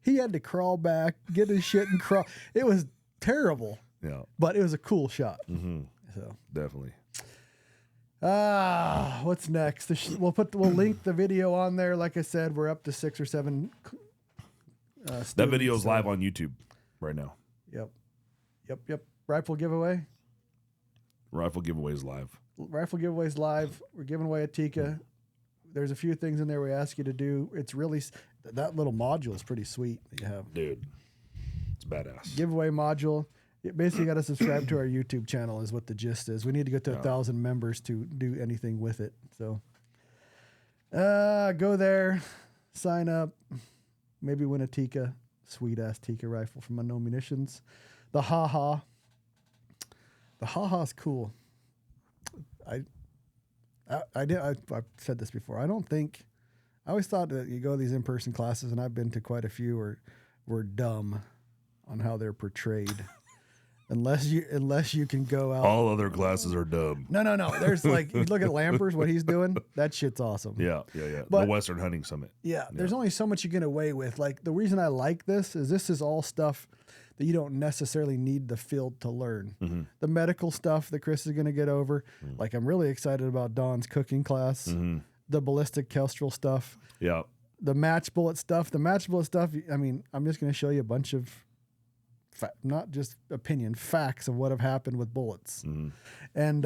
He had to crawl back, get his shit and crawl. It was terrible. Yeah. But it was a cool shot. Mm-hmm. So definitely. What's next? We'll link the video on there. Like I said, we're up to 6 or 7. That video is live on YouTube right now. Yep. Rifle giveaway. Rifle giveaways live. We're giving away a Tika. There's a few things in there we ask you to do. It's really, that little module is pretty sweet that you have. Dude, it's badass. Giveaway module. You basically got to subscribe to our YouTube channel is what the gist is. We need to get to 1,000 members to do anything with it. So go there, sign up, maybe win a Tika, sweet-ass Tika rifle from Unknown Munitions. The Ha-Ha. The Ha-Ha's cool. I've said this before. I always thought that you go to these in-person classes, and I've been to quite a few, were dumb on how they're portrayed. Unless you can go out. All other classes are dumb. No. There's like, you look at Lampers, what he's doing. That shit's awesome. Yeah. But, the Western Hunting Summit. Yeah, there's only so much you get away with. Like, the reason I like this is all stuff that you don't necessarily need the field to learn. Mm-hmm. The medical stuff that Chris is going to get over. Mm-hmm. Like, I'm really excited about Don's cooking class. Mm-hmm. The ballistic kestrel stuff. Yeah. The match bullet stuff. The match bullet stuff, I mean, I'm just going to show you a bunch of not just opinion, facts of what have happened with bullets. Mm-hmm. And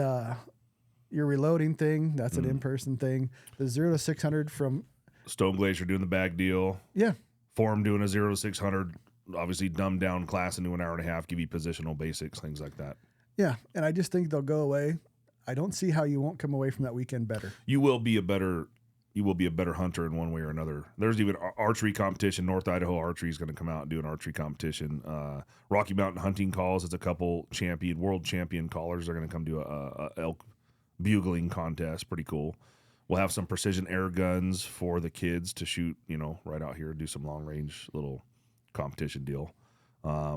your reloading thing, that's an in-person thing. The 0 to 600 from Stone Glacier doing the bag deal. Yeah. Forend doing a 0 to 600, obviously dumbed down class into an hour and a half, give you positional basics, things like that. Yeah, and I just think they'll go away. I don't see how you won't come away from that weekend better. You will be a better hunter in one way or another. There's even archery competition. North Idaho Archery is going to come out and do an archery competition. Rocky Mountain Hunting Calls. It's a couple world champion callers. They're going to come do a elk bugling contest. Pretty cool. We'll have some precision air guns for the kids to shoot, right out here, do some long range little competition deal.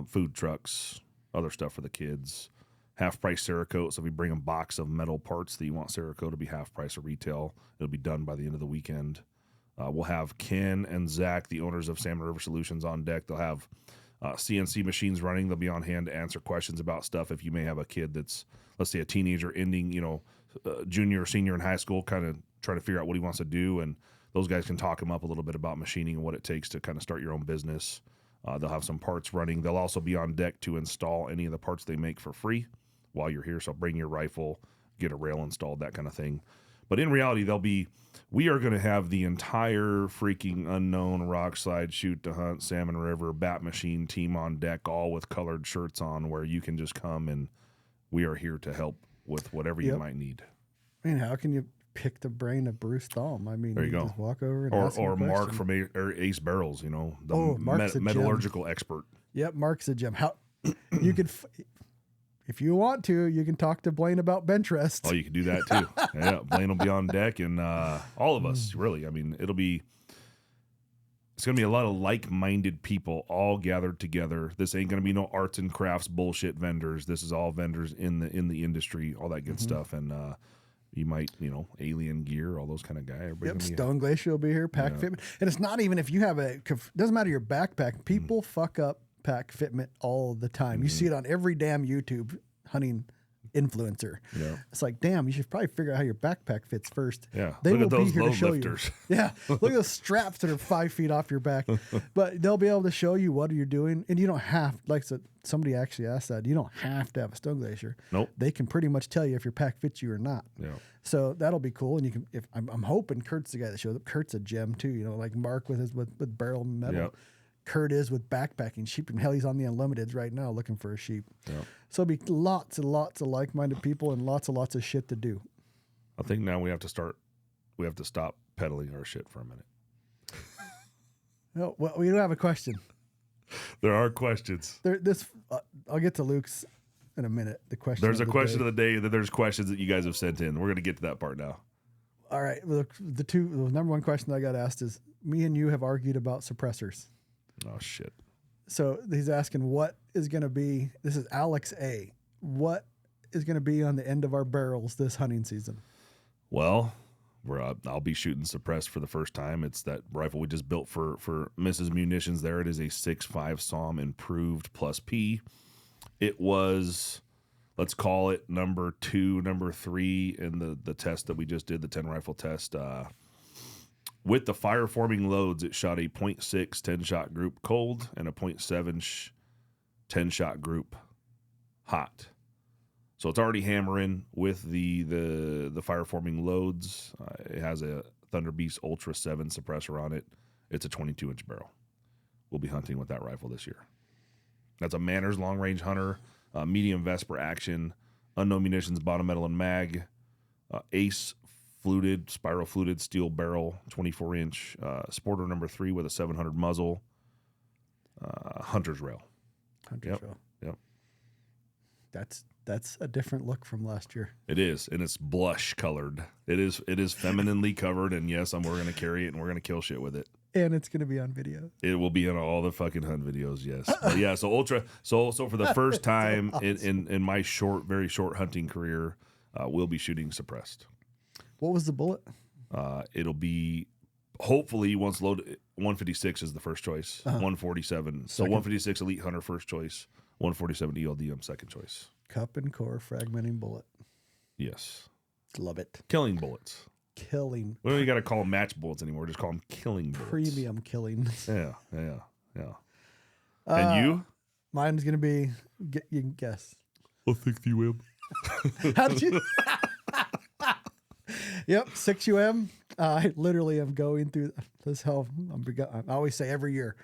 Food trucks, other stuff for the kids. Half price Cerakote. So if you bring a box of metal parts that you want Cerakote to be half price of retail, it'll be done by the end of the weekend. We'll have Ken and Zach, the owners of Salmon River Solutions, on deck. They'll have CNC machines running. They'll be on hand to answer questions about stuff. If you may have a kid that's, let's say, a teenager ending, junior or senior in high school, kind of trying to figure out what he wants to do, and those guys can talk him up a little bit about machining and what it takes to kind of start your own business. They'll have some parts running. They'll also be on deck to install any of the parts they make for free while you're here. So bring your rifle, get a rail installed, that kind of thing. But in reality, we are going to have the entire freaking unknown rock slide, shoot to hunt, Salmon River, bat machine team on deck, all with colored shirts on, where you can just come and we are here to help with whatever you might need. I mean, how can you pick the brain of Bruce Thom? I mean, there you go. Just walk over and ask or him a Mark question. from Ace Barrels, Mark's a metallurgical gem. expert. Yep, Mark's a gem. How you could, if you want to, you can talk to Blaine about bench rest. Oh, you can do that too. Yeah, Blaine will be on deck, and all of us, really. I mean, it's going to be a lot of like-minded people all gathered together. This ain't going to be no arts and crafts bullshit vendors. This is all vendors in the industry, all that good stuff. And you might, alien gear, all those kind of guys. Yep, Stone Glacier will be here, pack fitment. And it's not even if you have doesn't matter your backpack. People fuck up pack fitment all the time. You see it on every damn YouTube hunting influencer. Yeah. It's like, damn, you should probably figure out how your backpack fits first. Yeah. They Look will at be those here load to show lifters. you. Yeah. Look at those straps that are 5 feet off your back. But they'll be able to show you what you're doing. And you don't have, like somebody actually asked that, you don't have to have a Stone Glacier. Nope. They can pretty much tell you if your pack fits you or not. Yeah. So that'll be cool. And you can, I'm hoping Kurt's the guy that shows up. Kurt's a gem too, like Mark with barrel metal. Yep. Kurt is with backpacking sheep, and hell, he's on the Unlimiteds right now looking for a sheep. Yeah. So it'll be lots and lots of like-minded people and lots of shit to do. I think now we have to stop peddling our shit for a minute. No, well, we do have a question. There are questions. I'll get to Luke's in a minute. The question. There's a question of the day. That there's questions that you guys have sent in. We're going to get to that part now. All right. The number one question I got asked is, me and you have argued about suppressors. Oh, shit. So he's asking what is going to be, this is Alex A. What is going to be on the end of our barrels this hunting season? Well, I'll be shooting suppressed for the first time. It's that rifle we just built for Mrs. Munitions there. It is a 6.5 SAUM improved plus P. It was, let's call it number 3 in the test that we just did, the 10 rifle test. With the fire forming loads, it shot a 0.6 10-shot group cold and a 0.7 10-shot group hot. So it's already hammering with the fire forming loads. It has a Thunder Beast Ultra 7 suppressor on it. It's a 22-inch barrel. We'll be hunting with that rifle this year. That's a Manners long range hunter, medium Vesper action, Unknown Munitions bottom metal and mag, Ace spiral fluted steel barrel, 24-inch, Sporter number 3 with a 700 muzzle, Hunter's rail. Hunter's rail. Yep. That's a different look from last year. It is, and it's blush colored. It is femininely covered, and yes, we're going to carry it, and we're going to kill shit with it. And it's going to be on video. It will be on all the fucking hunt videos, yes. But yeah, so so for the first time in my very short hunting career, we'll be shooting suppressed. What was the bullet? It'll be hopefully once loaded. 156 is the first choice. 147. So 156 Elite Hunter first choice. 147 ELDM second choice. Cup and core fragmenting bullet. Yes. Love it. Killing bullets. Killing. We don't even got to call them match bullets anymore. Just call them killing bullets. Premium killing. Yeah. And you? Mine's going to be, you can guess. I think you am. How did you? Yep, 6UM. I literally am going through this hell. I always say every year,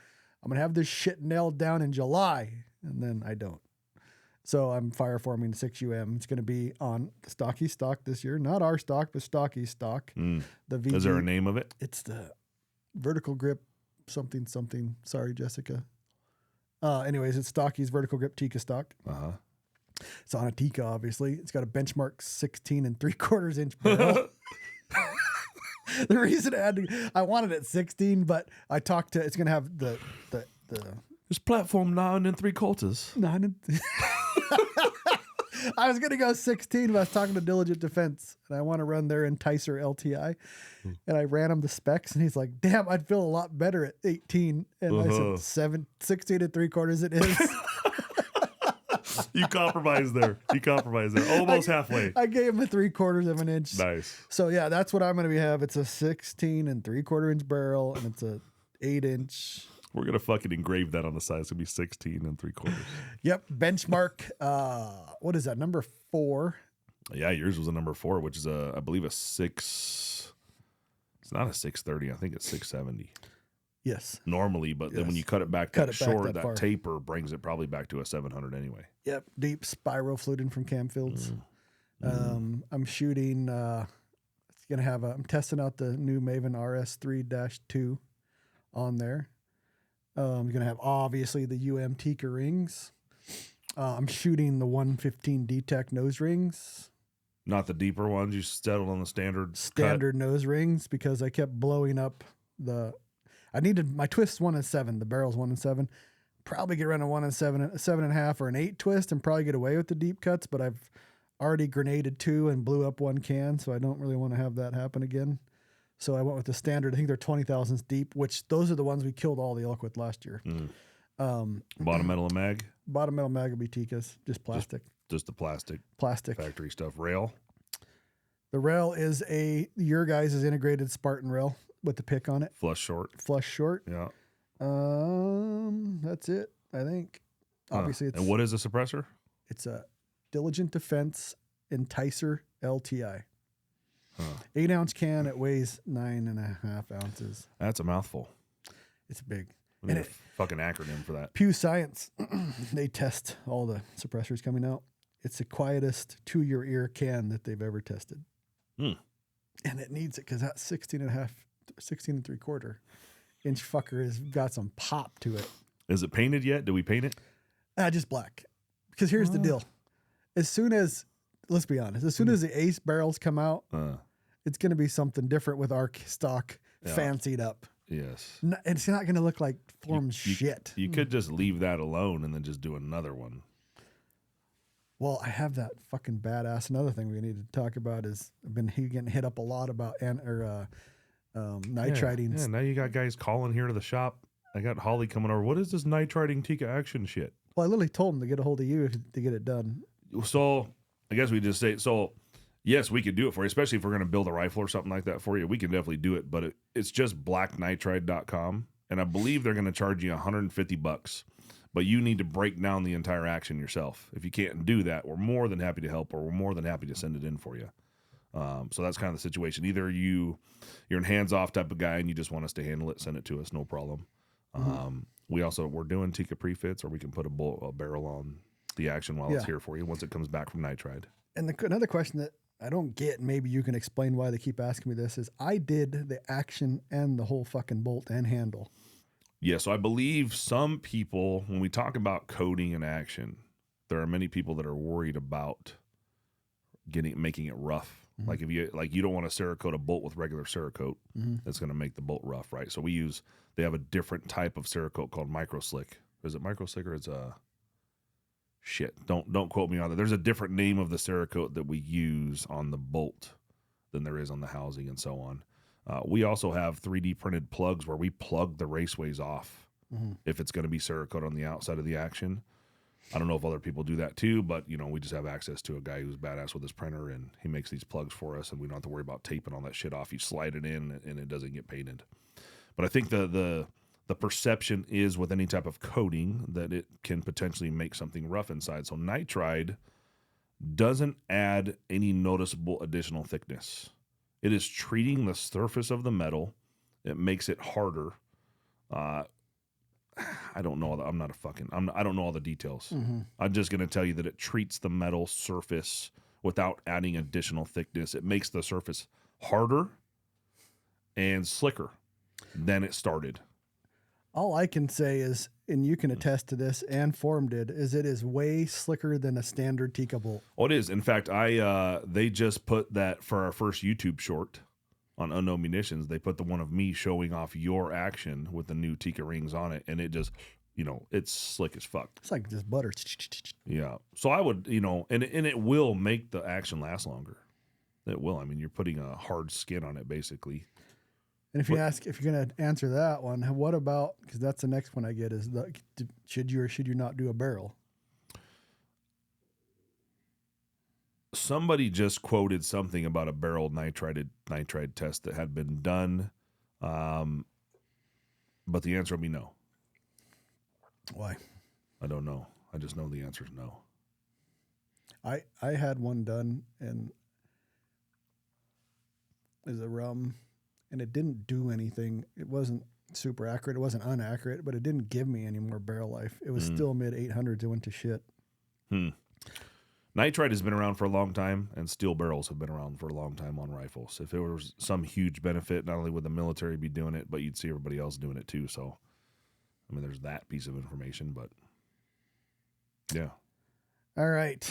I'm going to have this shit nailed down in July, and then I don't. So I'm fire forming 6UM. It's going to be on Stocky stock this year. Not our stock, but Stocky stock. The VG, Is there a name of it? It's the vertical grip something. Sorry, Jessica. Anyways, it's Stocky's vertical grip Tika stock. It's on a Tika, obviously. It's got a benchmark 16 3/4 inch barrel. The reason I wanted it 16, but I talked to, it's going to have the It's platform 9 3/4. 9 I was going to go 16, but I was talking to Diligent Defense, and I want to run their Enticer LTI. And I ran him the specs, and he's like, damn, I'd feel a lot better at 18. And I said, 16 3/4 it is. You compromised there. Almost halfway. I gave him a 3/4 of an inch. Nice. So yeah, that's what I'm going to have. It's a 16 3/4 inch barrel, and it's a 8 inch. We're going to fucking engrave that on the side. It's going to be 16 3/4. Yep. Benchmark. What is that? Number 4. Yeah, yours was a number 4, which is I believe a 6. It's not a 630. I think it's 670. Yes. Normally, but then when you cut it back short, that taper brings it probably back to a 700 anyway. Yep. Deep spiral fluting from Camfields. I'm shooting. It's gonna have. I'm testing out the new Maven RS3-2 on there. I'm gonna have obviously the UM Tika rings. I'm shooting the 115 D-Tech nose rings. Not the deeper ones. You settled on the standard nose rings because I kept blowing up the. I needed my twist 1 and 7. The barrel's 1 and 7. Probably get around a 1 and 7, 7.5 or an 8 twist, and probably get away with the deep cuts. But I've already grenaded 2 and blew up 1 can, so I don't really want to have that happen again. So I went with the standard. I think they're 20,000s deep, which those are the ones we killed all the elk with last year. Bottom metal and mag. Bottom metal mag will be Tikas, just plastic. Just the plastic factory stuff. Rail. The rail is your guys' integrated Spartan rail with the pick on it. Flush short. Yeah. That's it, I think. Obviously, it's. And what is a suppressor? It's a Diligent Defense Enticer LTI. 8-ounce can. It weighs 9.5 ounces. That's a mouthful. It's big. And a fucking acronym for that. Pew Science. They test all the suppressors coming out. It's the quietest to your ear can that they've ever tested. And it needs it because that 16 3/4 inch fucker has got some pop to it. Is it painted yet? Do we paint it? Just black. Because here's the deal. Let's be honest, as soon as the Ace barrels come out, it's going to be something different with our stock fancied up. Yes. It's not going to look like shit. You could just leave that alone and then just do another one. Well, I have that fucking badass. Another thing we need to talk about is I've been getting hit up a lot about nitriding. Yeah, now you got guys calling here to the shop. I got Holly coming over. What is this nitriding Tika action shit? Well, I literally told him to get a hold of you to get it done. So I guess we just say, yes, we could do it for you, especially if we're going to build a rifle or something like that for you. We can definitely do it, but it's just blacknitride.com. And I believe they're going to charge you $150. But you need to break down the entire action yourself. If you can't do that, we're more than happy to help, or we're more than happy to send it in for you. So that's kind of the situation. Either you're a hands-off type of guy and you just want us to handle it, send it to us, no problem. We're doing Tika prefits, or we can put a barrel on the action while it's here for you once it comes back from nitride. And another question that I don't get, maybe you can explain why they keep asking me this, is I did the action and the whole fucking bolt and handle. Yeah, so I believe some people, when we talk about coding and action, there are many people that are worried about making it rough. Like if you don't want to Cerakote a bolt with regular Cerakote, that's going to make the bolt rough, right? So they have a different type of Cerakote called Micro Slick. Is it Micro Slick or it's shit? Don't quote me on that. There's a different name of the Cerakote that we use on the bolt than there is on the housing and so on. We also have 3D printed plugs where we plug the raceways off if it's going to be Cerakote on the outside of the action. I don't know if other people do that too, but we just have access to a guy who's badass with his printer, and he makes these plugs for us, and we don't have to worry about taping all that shit off. You slide it in, and it doesn't get painted. But I think the perception is with any type of coating that it can potentially make something rough inside. So nitride doesn't add any noticeable additional thickness. It is treating the surface of the metal. It makes it harder. I don't know. I don't know all the details. I'm just going to tell you that it treats the metal surface without adding additional thickness. It makes the surface harder and slicker than it started. All I can say is, and you can attest to this, and Form did, is it is way slicker than a standard Tika bolt. Oh, it is. In fact, they just put that for our first YouTube short on Unknown Munitions. They put the one of me showing off your action with the new Tika rings on it, and it just, it's slick as fuck. It's like just butter. Yeah. So I would, and it will make the action last longer. It will. I mean, you're putting a hard skin on it, basically. And if you're going to answer that one, what about, because that's the next one I get, is should you or should you not do a barrel? Somebody just quoted something about a barrel nitride test that had been done, but the answer will be no. Why? I don't know. I just know the answer is no. I had one done, and it was a rum, and it didn't do anything. It wasn't super accurate. It wasn't inaccurate, but it didn't give me any more barrel life. It was still mid 800s. It went to shit. Nitride has been around for a long time, and steel barrels have been around for a long time on rifles. If there was some huge benefit, not only would the military be doing it, but you'd see everybody else doing it too. So, I mean, there's that piece of information, but yeah. All right.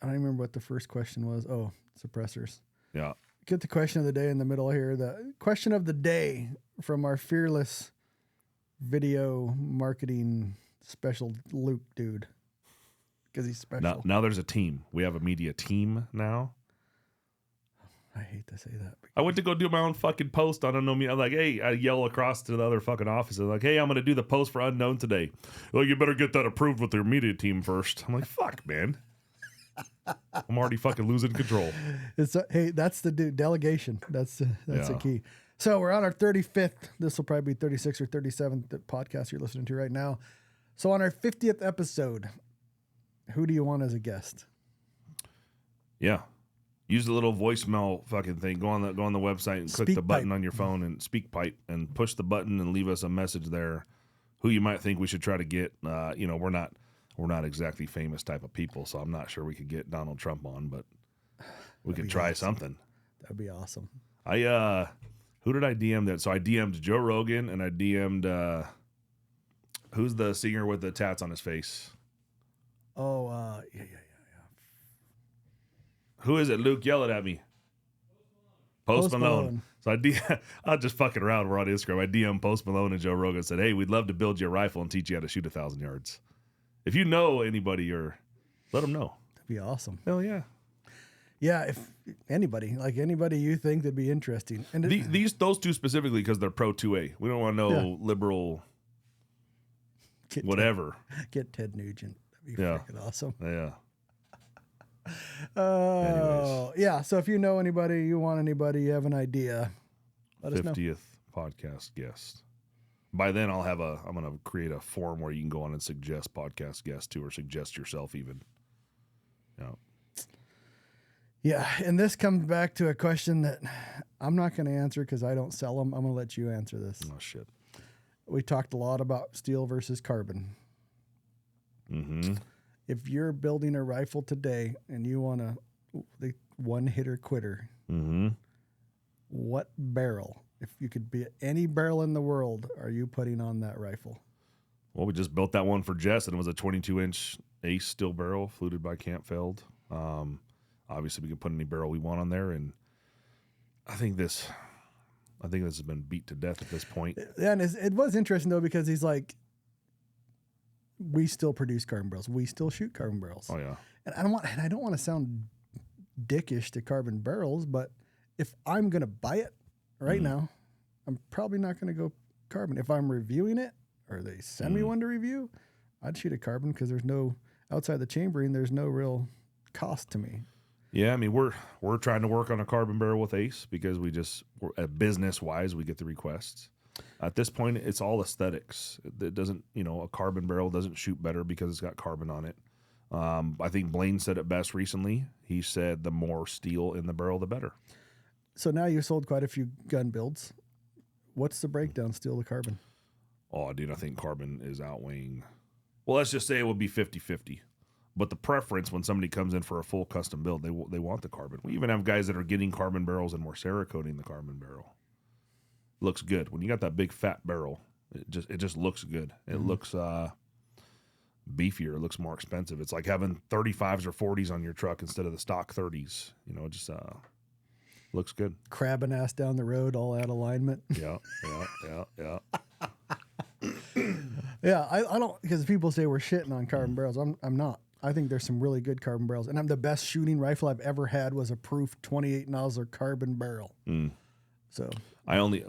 I don't remember what the first question was. Oh, suppressors. Yeah. Get the question of the day in the middle here. The question of the day from our fearless video marketing special Luke dude. Because he's special. Now there's a team. We have a media team now. I hate to say that. I went to go do my own fucking post on Unknown. I'm like, hey, I yell across to the other fucking offices. Like, hey, I'm going to do the post for Unknown today. Well, you better get that approved with your media team first. I'm like, fuck, man. I'm already fucking losing control. Hey, that's the delegation. That's the key. So we're on our 35th. This will probably be 36th or 37th podcast you're listening to right now. So on our 50th episode, who do you want as a guest? Yeah. Use the little voicemail fucking thing. Go on the website and click the button on your phone and speak pipe and push the button and leave us a message there. Who you might think we should try to get. We're not exactly famous type of people, so I'm not sure we could get Donald Trump on, but we could try something. That'd be awesome. Who did I DM that? So I DM'd Joe Rogan and I DM'd who's the singer with the tats on his face? Oh, yeah. Who is it? Luke, yell it at me. Post Malone. So I just fucking around. We're on Instagram. I DM Post Malone and Joe Rogan and said, hey, we'd love to build you a rifle and teach you how to shoot 1,000 yards. If you know anybody, or let them know. That'd be awesome. Hell yeah. Yeah, if anybody you think that'd be interesting. And those two specifically because they're pro 2A. We don't want to know liberal whatever. Get Ted Nugent. That'd be freaking awesome. Yeah. Yeah. So if you know anybody, you want anybody, you have an idea, let us know. 50th podcast guest. By then, I'm going to create a form where you can go on and suggest podcast guests too, or suggest yourself even. Yeah. Yeah. And this comes back to a question that I'm not going to answer because I don't sell them. I'm going to let you answer this. Oh, shit. We talked a lot about steel versus carbon. Mm-hmm. If you're building a rifle today and you want the one hitter quitter, what barrel, if you could be any barrel in the world, are you putting on that rifle? Well, we just built that one for Jess, and it was a 22-inch Ace steel barrel, fluted by Campfeld. Obviously, we can put any barrel we want on there, and I think this has been beat to death at this point. Yeah, and it was interesting though because he's like, we still produce carbon barrels, we still shoot carbon barrels. Oh yeah, and I don't want to sound dickish to carbon barrels, but if I'm gonna buy it right now, I'm probably not gonna go carbon. If I'm reviewing it or they send me one to review, I'd shoot a carbon because there's no outside the chambering. There's no real cost to me. Yeah, I mean we're trying to work on a carbon barrel with Ace because business wise we get the requests. At this point, it's all aesthetics. It doesn't, a carbon barrel doesn't shoot better because it's got carbon on it. I think Blaine said it best recently. He said the more steel in the barrel, the better. So now you sold quite a few gun builds. What's the breakdown steel to carbon? Oh, dude, I think carbon is outweighing. Well, let's just say it would be 50-50. But the preference when somebody comes in for a full custom build, they want the carbon. We even have guys that are getting carbon barrels and we're Cerakoting the carbon barrel. Looks good. When you got that big fat barrel, it just looks good. It looks beefier. It looks more expensive. It's like having 35s or 40s on your truck instead of the stock 30s. It just looks good. Crabbing ass down the road, all out of alignment. Yeah. Yeah, I don't, because people say we're shitting on carbon barrels. I'm not. I think there's some really good carbon barrels, and the best shooting rifle I've ever had was a Proof 28 nozzler carbon barrel. So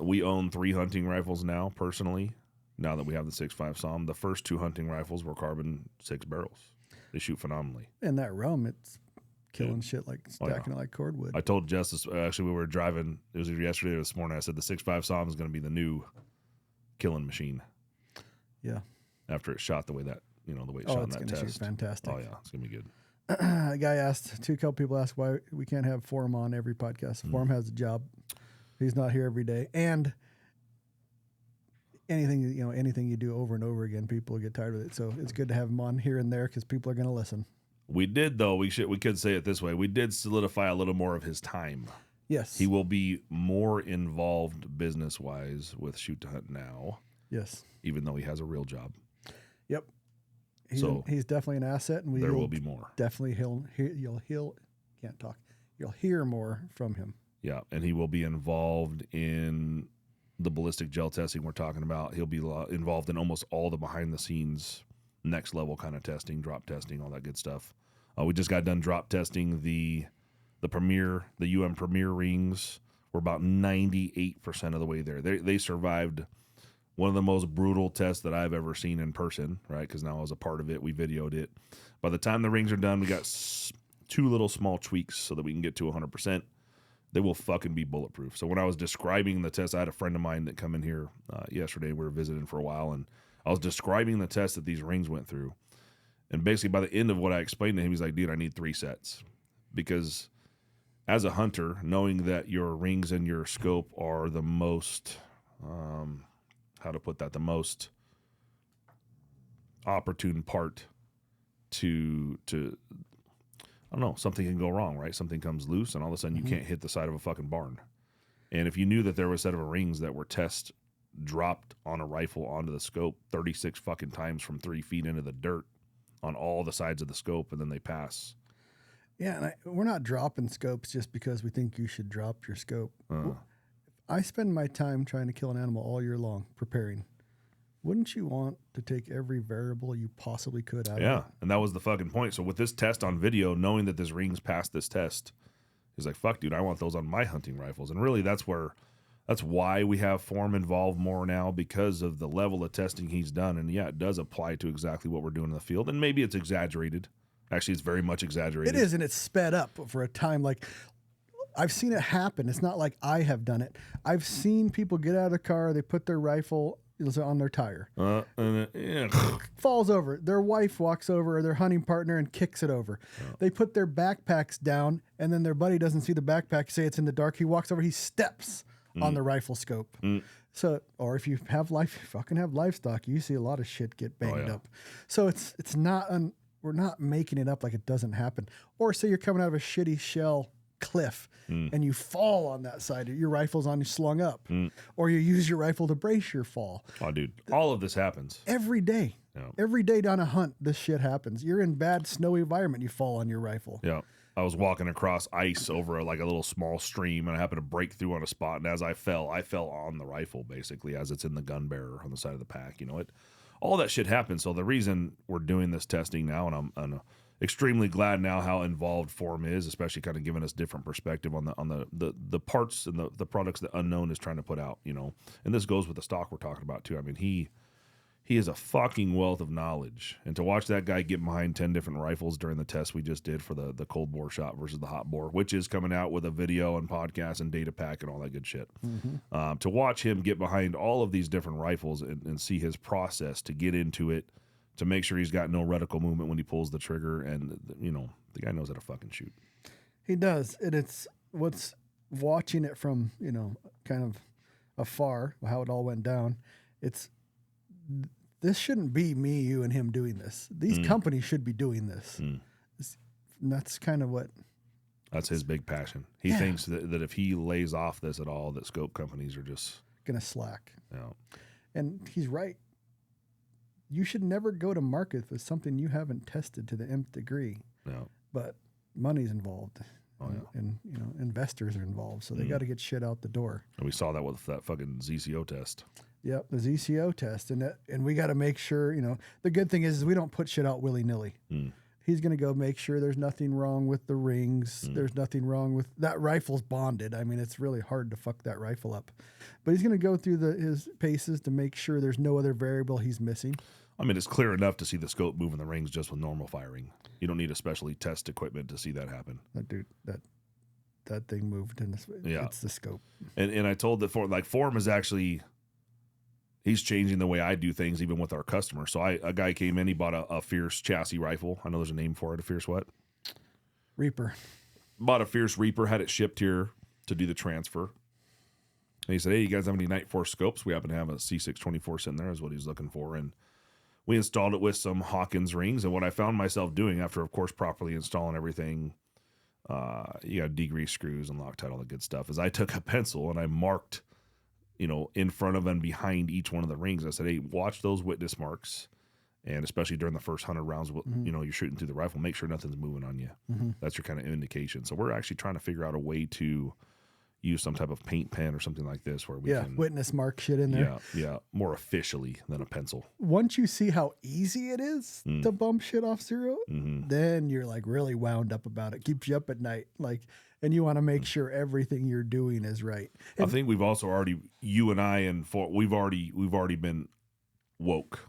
we own 3 hunting rifles now personally. Now that we have the 6.5 SAUM, the first 2 hunting rifles were carbon 6 barrels. They shoot phenomenally. And that rum, it's killing shit like stacking it like cordwood. I told Jess actually we were driving. It was either yesterday or this morning. I said the 6.5 SAUM is going to be the new killing machine. Yeah. After it shot the way that the way it shot in that test. Shoot fantastic. Oh yeah, it's gonna be good. A guy asked, a couple people asked why we can't have Forem on every podcast. Forem has a job. He's not here every day. And anything you do over and over again, people get tired of it. So it's good to have him on here and there because people are going to listen. We did though. We could say it this way. We did solidify a little more of his time. Yes. He will be more involved business wise with Shoot to Hunt now. Yes. Even though he has a real job. Yep. He's definitely an asset, and there will be more. Definitely, you'll hear more from him. Yeah, and he will be involved in the ballistic gel testing we're talking about. He'll be involved in almost all the behind the scenes, next level kind of testing, drop testing, all that good stuff. We just got done drop testing the Premier rings. We're about 98% of the way there. They survived one of the most brutal tests that I've ever seen in person, right? Because now I was a part of it. We videoed it. By the time the rings are done, we got 2 little small tweaks so that we can get to 100%. They will fucking be bulletproof. So when I was describing the test, I had a friend of mine that come in here yesterday. We were visiting for a while, and I was describing the test that these rings went through. And basically by the end of what I explained to him, he's like, dude, I need 3 sets. Because as a hunter, knowing that your rings and your scope are the most... the most opportune part to I don't know, something can go wrong, right? Something comes loose and all of a sudden you can't hit the side of a fucking barn. And if you knew that there was a set of rings that were dropped on a rifle onto the scope 36 fucking times from 3 feet into the dirt on all the sides of the scope and then they pass. Yeah, and we're not dropping scopes just because we think you should drop your scope. I spend my time trying to kill an animal all year long, preparing. Wouldn't you want to take every variable you possibly could out of it? Yeah, and that was the fucking point. So with this test on video, knowing that this ring's passed this test, he's like, fuck, dude, I want those on my hunting rifles. And really, that's why we have Forem involved more now, because of the level of testing he's done. And yeah, it does apply to exactly what we're doing in the field. And maybe it's exaggerated. Actually, it's very much exaggerated. It is, and it's sped up for a time like... I've seen it happen. It's not like I have done it. I've seen people get out of the car, they put their rifle on their tire. Falls over. Their wife walks over, or their hunting partner, and kicks it over. Oh. They put their backpacks down, and then their buddy doesn't see the backpack, say it's in the dark. He walks over, he steps on the rifle scope. So, or if you have fucking have livestock, you see a lot of shit get banged up. So it's not, we're not making it up like it doesn't happen. Or say you're coming out of a shitty shell cliff and you fall on that side. Your rifle's on you slung up, or you use your rifle to brace your fall. Oh, dude, all of this happens Every day. Yeah. Every day down a hunt, this shit happens. You're in bad snowy environment, you fall on your rifle. Yeah. I was walking across ice over a little small stream, and I happened to break through on a spot. And as I fell on the rifle, basically, as it's in the gun bearer on the side of the pack. You know, all that shit happens. So the reason we're doing this testing now, and I'm extremely glad now how involved Form is, especially kind of giving us different perspective on the parts and the products that Unknown is trying to put out. You know, and this goes with the stock we're talking about too. I mean, he is a fucking wealth of knowledge. And to watch that guy get behind 10 different rifles during the test we just did for the cold bore shot versus the hot bore, which is coming out with a video and podcast and data pack and all that good shit. To watch him get behind all of these different rifles and see his process to get into it, to make sure he's got no reticle movement when he pulls the trigger. And, you know, the guy knows how to fucking shoot. He does. And it's what's watching it from, you know, kind of afar, how it all went down. This shouldn't be me, you, and him doing this. These companies should be doing this. And that's kind of what... That's his big passion. He thinks that if he lays off this at all, that scope companies are just... going to slack. Yeah. And he's right. You should never go to market with something you haven't tested to the nth degree. Yeah. But money's involved. Oh, yeah. And you know, investors are involved. So they got to get shit out the door. And we saw that with that fucking ZCO test. Yep, the ZCO test, and we got to make sure, you know, the good thing is we don't put shit out willy-nilly. He's going to go make sure there's nothing wrong with the rings. There's nothing wrong with that rifle's bonded. I mean, it's really hard to fuck that rifle up. But he's going to go through his paces to make sure there's no other variable he's missing. I mean, it's clear enough to see the scope moving the rings just with normal firing. You don't need a specially test equipment to see that happen. Dude, that thing moved in this. Yeah. It's the scope. And I told that Form is actually... He's changing the way I do things, even with our customers. So a guy came in, he bought a Fierce chassis rifle. I know there's a name for it, a Fierce what? Reaper. Bought a Fierce Reaper, had it shipped here to do the transfer. And he said, hey, you guys have any Night Force scopes? We happen to have a C624 sitting there is what he's looking for. And we installed it with some Hawkins rings. And what I found myself doing after, of course, properly installing everything, you got degrease screws and Loctite, all the good stuff, is I took a pencil and I marked, you know, in front of and behind each one of the rings. I said, hey, watch those witness marks. And especially during the first 100 rounds, you know, you're shooting through the rifle, make sure nothing's moving on you. That's your kind of indication. So we're actually trying to figure out a way to use some type of paint pen or something like this where we can... witness mark shit in there. Yeah, more officially than a pencil. Once you see how easy it is to bump shit off zero, then you're like really wound up about it. Keeps you up at night. And you want to make sure everything you're doing is right. And I think we've also already, you and I, we've already been woke.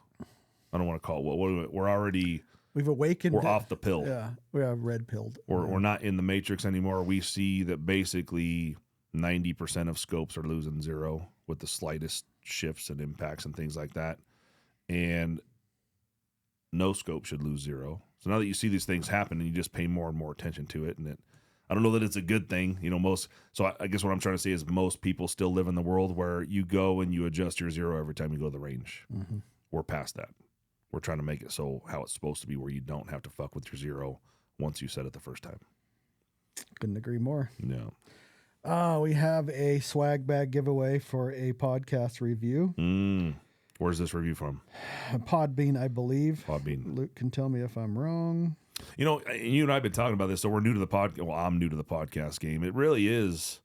I don't want to call it woke. We've awakened. We're off the pill. Yeah, we have red pilled. We're not in the matrix anymore. We see that basically 90% of scopes are losing zero with the slightest shifts and impacts and things like that. And no scope should lose zero. So now that you see these things happen and you just pay more and more attention to it, and I don't know that it's a good thing, you know, I guess what I'm trying to say is most people still live in the world where you go and you adjust your zero every time you go to the range. We're past that. We're trying to make it so how it's supposed to be, where you don't have to fuck with your zero once you set it the first time. Couldn't agree more. No. We have a swag bag giveaway for a podcast review. Where's this review from? Podbean, I believe. Podbean. Luke can tell me if I'm wrong. You know, you and I have been talking about this, so we're new to the podcast. Well, I'm new to the podcast game. It really is.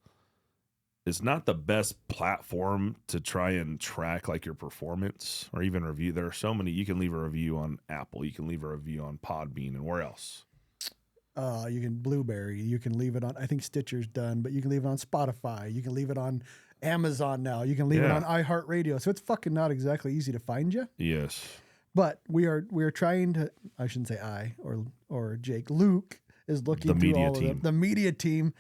It's not the best platform to try and track like your performance or even review. There are so many. You can leave a review on Apple. You can leave a review on Podbean, and where else? You can Blueberry. You can leave it on, I think Stitcher's done, but you can leave it on Spotify. You can leave it on Amazon now. You can leave it on iHeartRadio. So it's fucking not exactly easy to find you. Yes. But we are trying to, I shouldn't say I or Jake. Luke is looking through all of them. The media team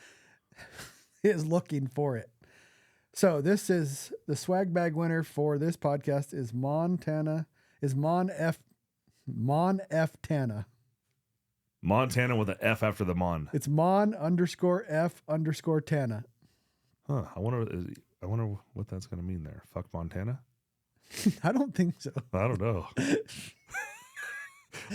is looking for it. So this is the swag bag winner for this podcast is Mon F Tana. Montana with an F after the Mon. It's Mon_F_Tana. Huh. I wonder what that's going to mean there. Fuck Montana? I don't think so. I don't know.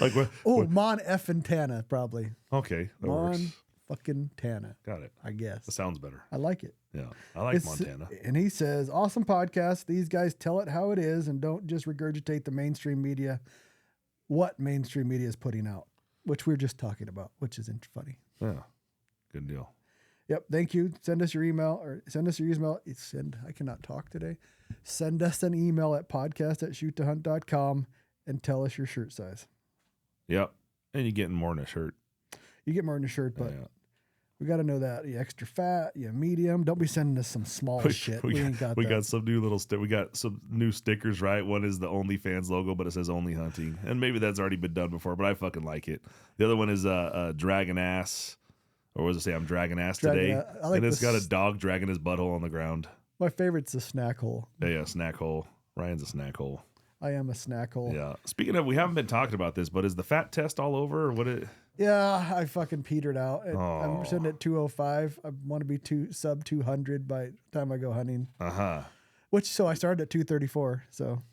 Like what? Mon F and Tana, probably. Okay. That works. fucking Tana, Got it. I guess. That sounds better. I like it. Yeah. I like Montana. And he says, awesome podcast. These guys tell it how it is and don't just regurgitate the mainstream media, what mainstream media is putting out, which we're just talking about, which is funny. Yeah. Good deal. Yep. Thank you. Send us your email I cannot talk today. Send us an email at podcast@shoottohunt.com and tell us your shirt size. Yep. And you're getting more in a shirt. You get more in a shirt, but Yeah. we got to know that. You extra fat, you medium. Don't be sending us some small shit. We ain't got we that. got some new we got some new stickers, right? One is the OnlyFans logo, but it says Only Hunting. And maybe that's already been done before, but I fucking like it. The other one is Dragon Ass. Or was it say I'm dragging ass today? I like and it's got a dog dragging his butthole on the ground. My favorite's the snack hole. Yeah, snack hole. Ryan's a snack hole. I am a snack hole. Yeah. Speaking of, we haven't been talking about this, but is the fat test all over or what it? Yeah, I fucking petered out. I'm sitting at 205. I want to be sub 200 by the time I go hunting. So I started at 234. So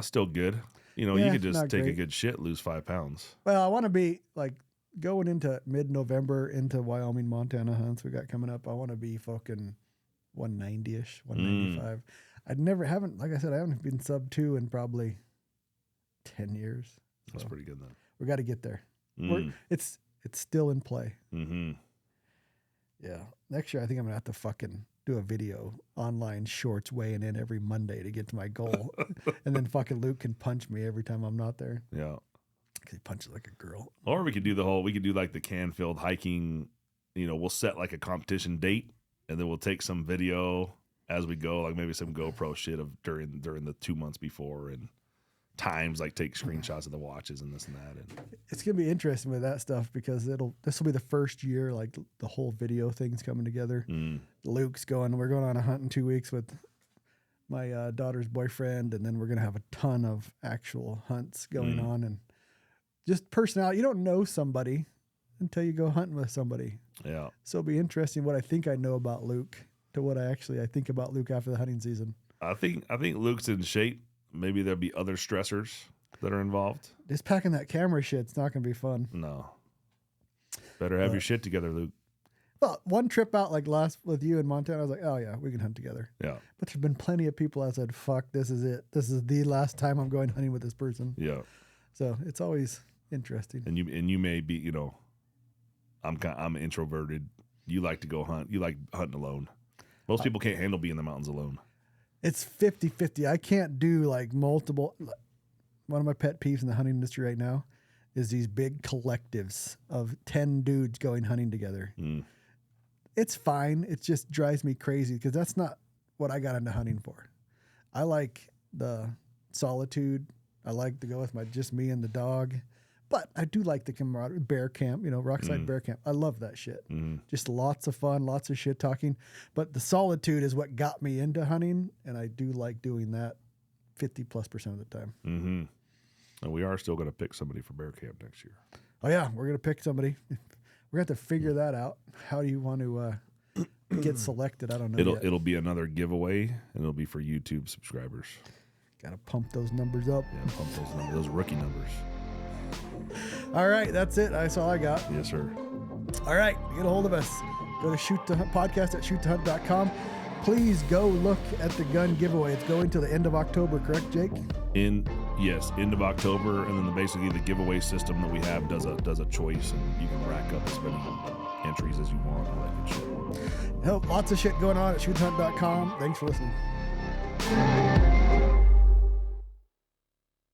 still good. You know, Yeah, you could just not take a great. good shit, lose 5 pounds. Well, I want to be like going into mid-November into Wyoming, Montana hunts we got coming up. I want to be fucking 190-ish, 195. Like I said, I haven't been sub 2 in probably 10 years. So That's pretty good then. we got to get there. Mm. It's still in play. Mm-hmm. Yeah. Next year, I think I'm going to have to fucking do a video online shorts weighing in every Monday to get to my goal. And then fucking Luke can punch me every time I'm not there. Yeah. 'Cause he punches like a girl. Or we could do like the Canfield hiking, you know, we'll set like a competition date and then we'll take some video as we go, like maybe some GoPro shit of during the 2 months before and times, like take screenshots of the watches and this and that. And It's going to be interesting with that stuff because this will be the first year, like the whole video thing's coming together. Luke's we're going on a hunt in 2 weeks with my daughter's boyfriend. And then we're going to have a ton of actual hunts going on and just personality. You don't know somebody until you go hunting with somebody. yeah. So it'll be interesting what I think I know about Luke to what I think about Luke after the hunting season. I think Luke's in shape. Maybe there'll be other stressors that are involved. Just packing that camera shit's not going to be fun. No. Better have your shit together, Luke. Well, one trip out like last with you in Montana, I was like, oh yeah, we can hunt together. Yeah. But there's been plenty of people that said, fuck, this is it. This is the last time I'm going hunting with this person. Yeah. So it's always interesting. And you may be, you know, I'm introverted. You like to go hunt. You like hunting alone. Most people can't handle being in the mountains alone. It's 50-50. I can't do like multiple. One of my pet peeves in the hunting industry right now is these big collectives of 10 dudes going hunting together. It's fine. It just drives me crazy because that's not what I got into hunting for. I like the solitude. I like to go with just me and the dog. But I do like the camaraderie, bear camp, Rockside bear camp. I love that shit. Just lots of fun, lots of shit talking. But the solitude is what got me into hunting, and I do like doing that 50+% of the time. Mm-hmm. And we are still going to pick somebody for bear camp next year. Oh, yeah, we're going to pick somebody. We're going to have to figure that out. How do you want to get selected? I don't know yet. It'll be another giveaway, and it'll be for YouTube subscribers. Got to pump those numbers up. Yeah, pump those numbers, those rookie numbers. All right, that's it. That's all I got. Yes, sir. All right, get a hold of us. Go to podcast@shoottohunt.com. Please go look at the gun giveaway. It's going till the end of October, correct, Jake? End of October, and then basically the giveaway system that we have does a choice, and you can rack up as many entries as you want. All that good shit. Lots of shit going on at shoottohunt.com. Thanks for listening.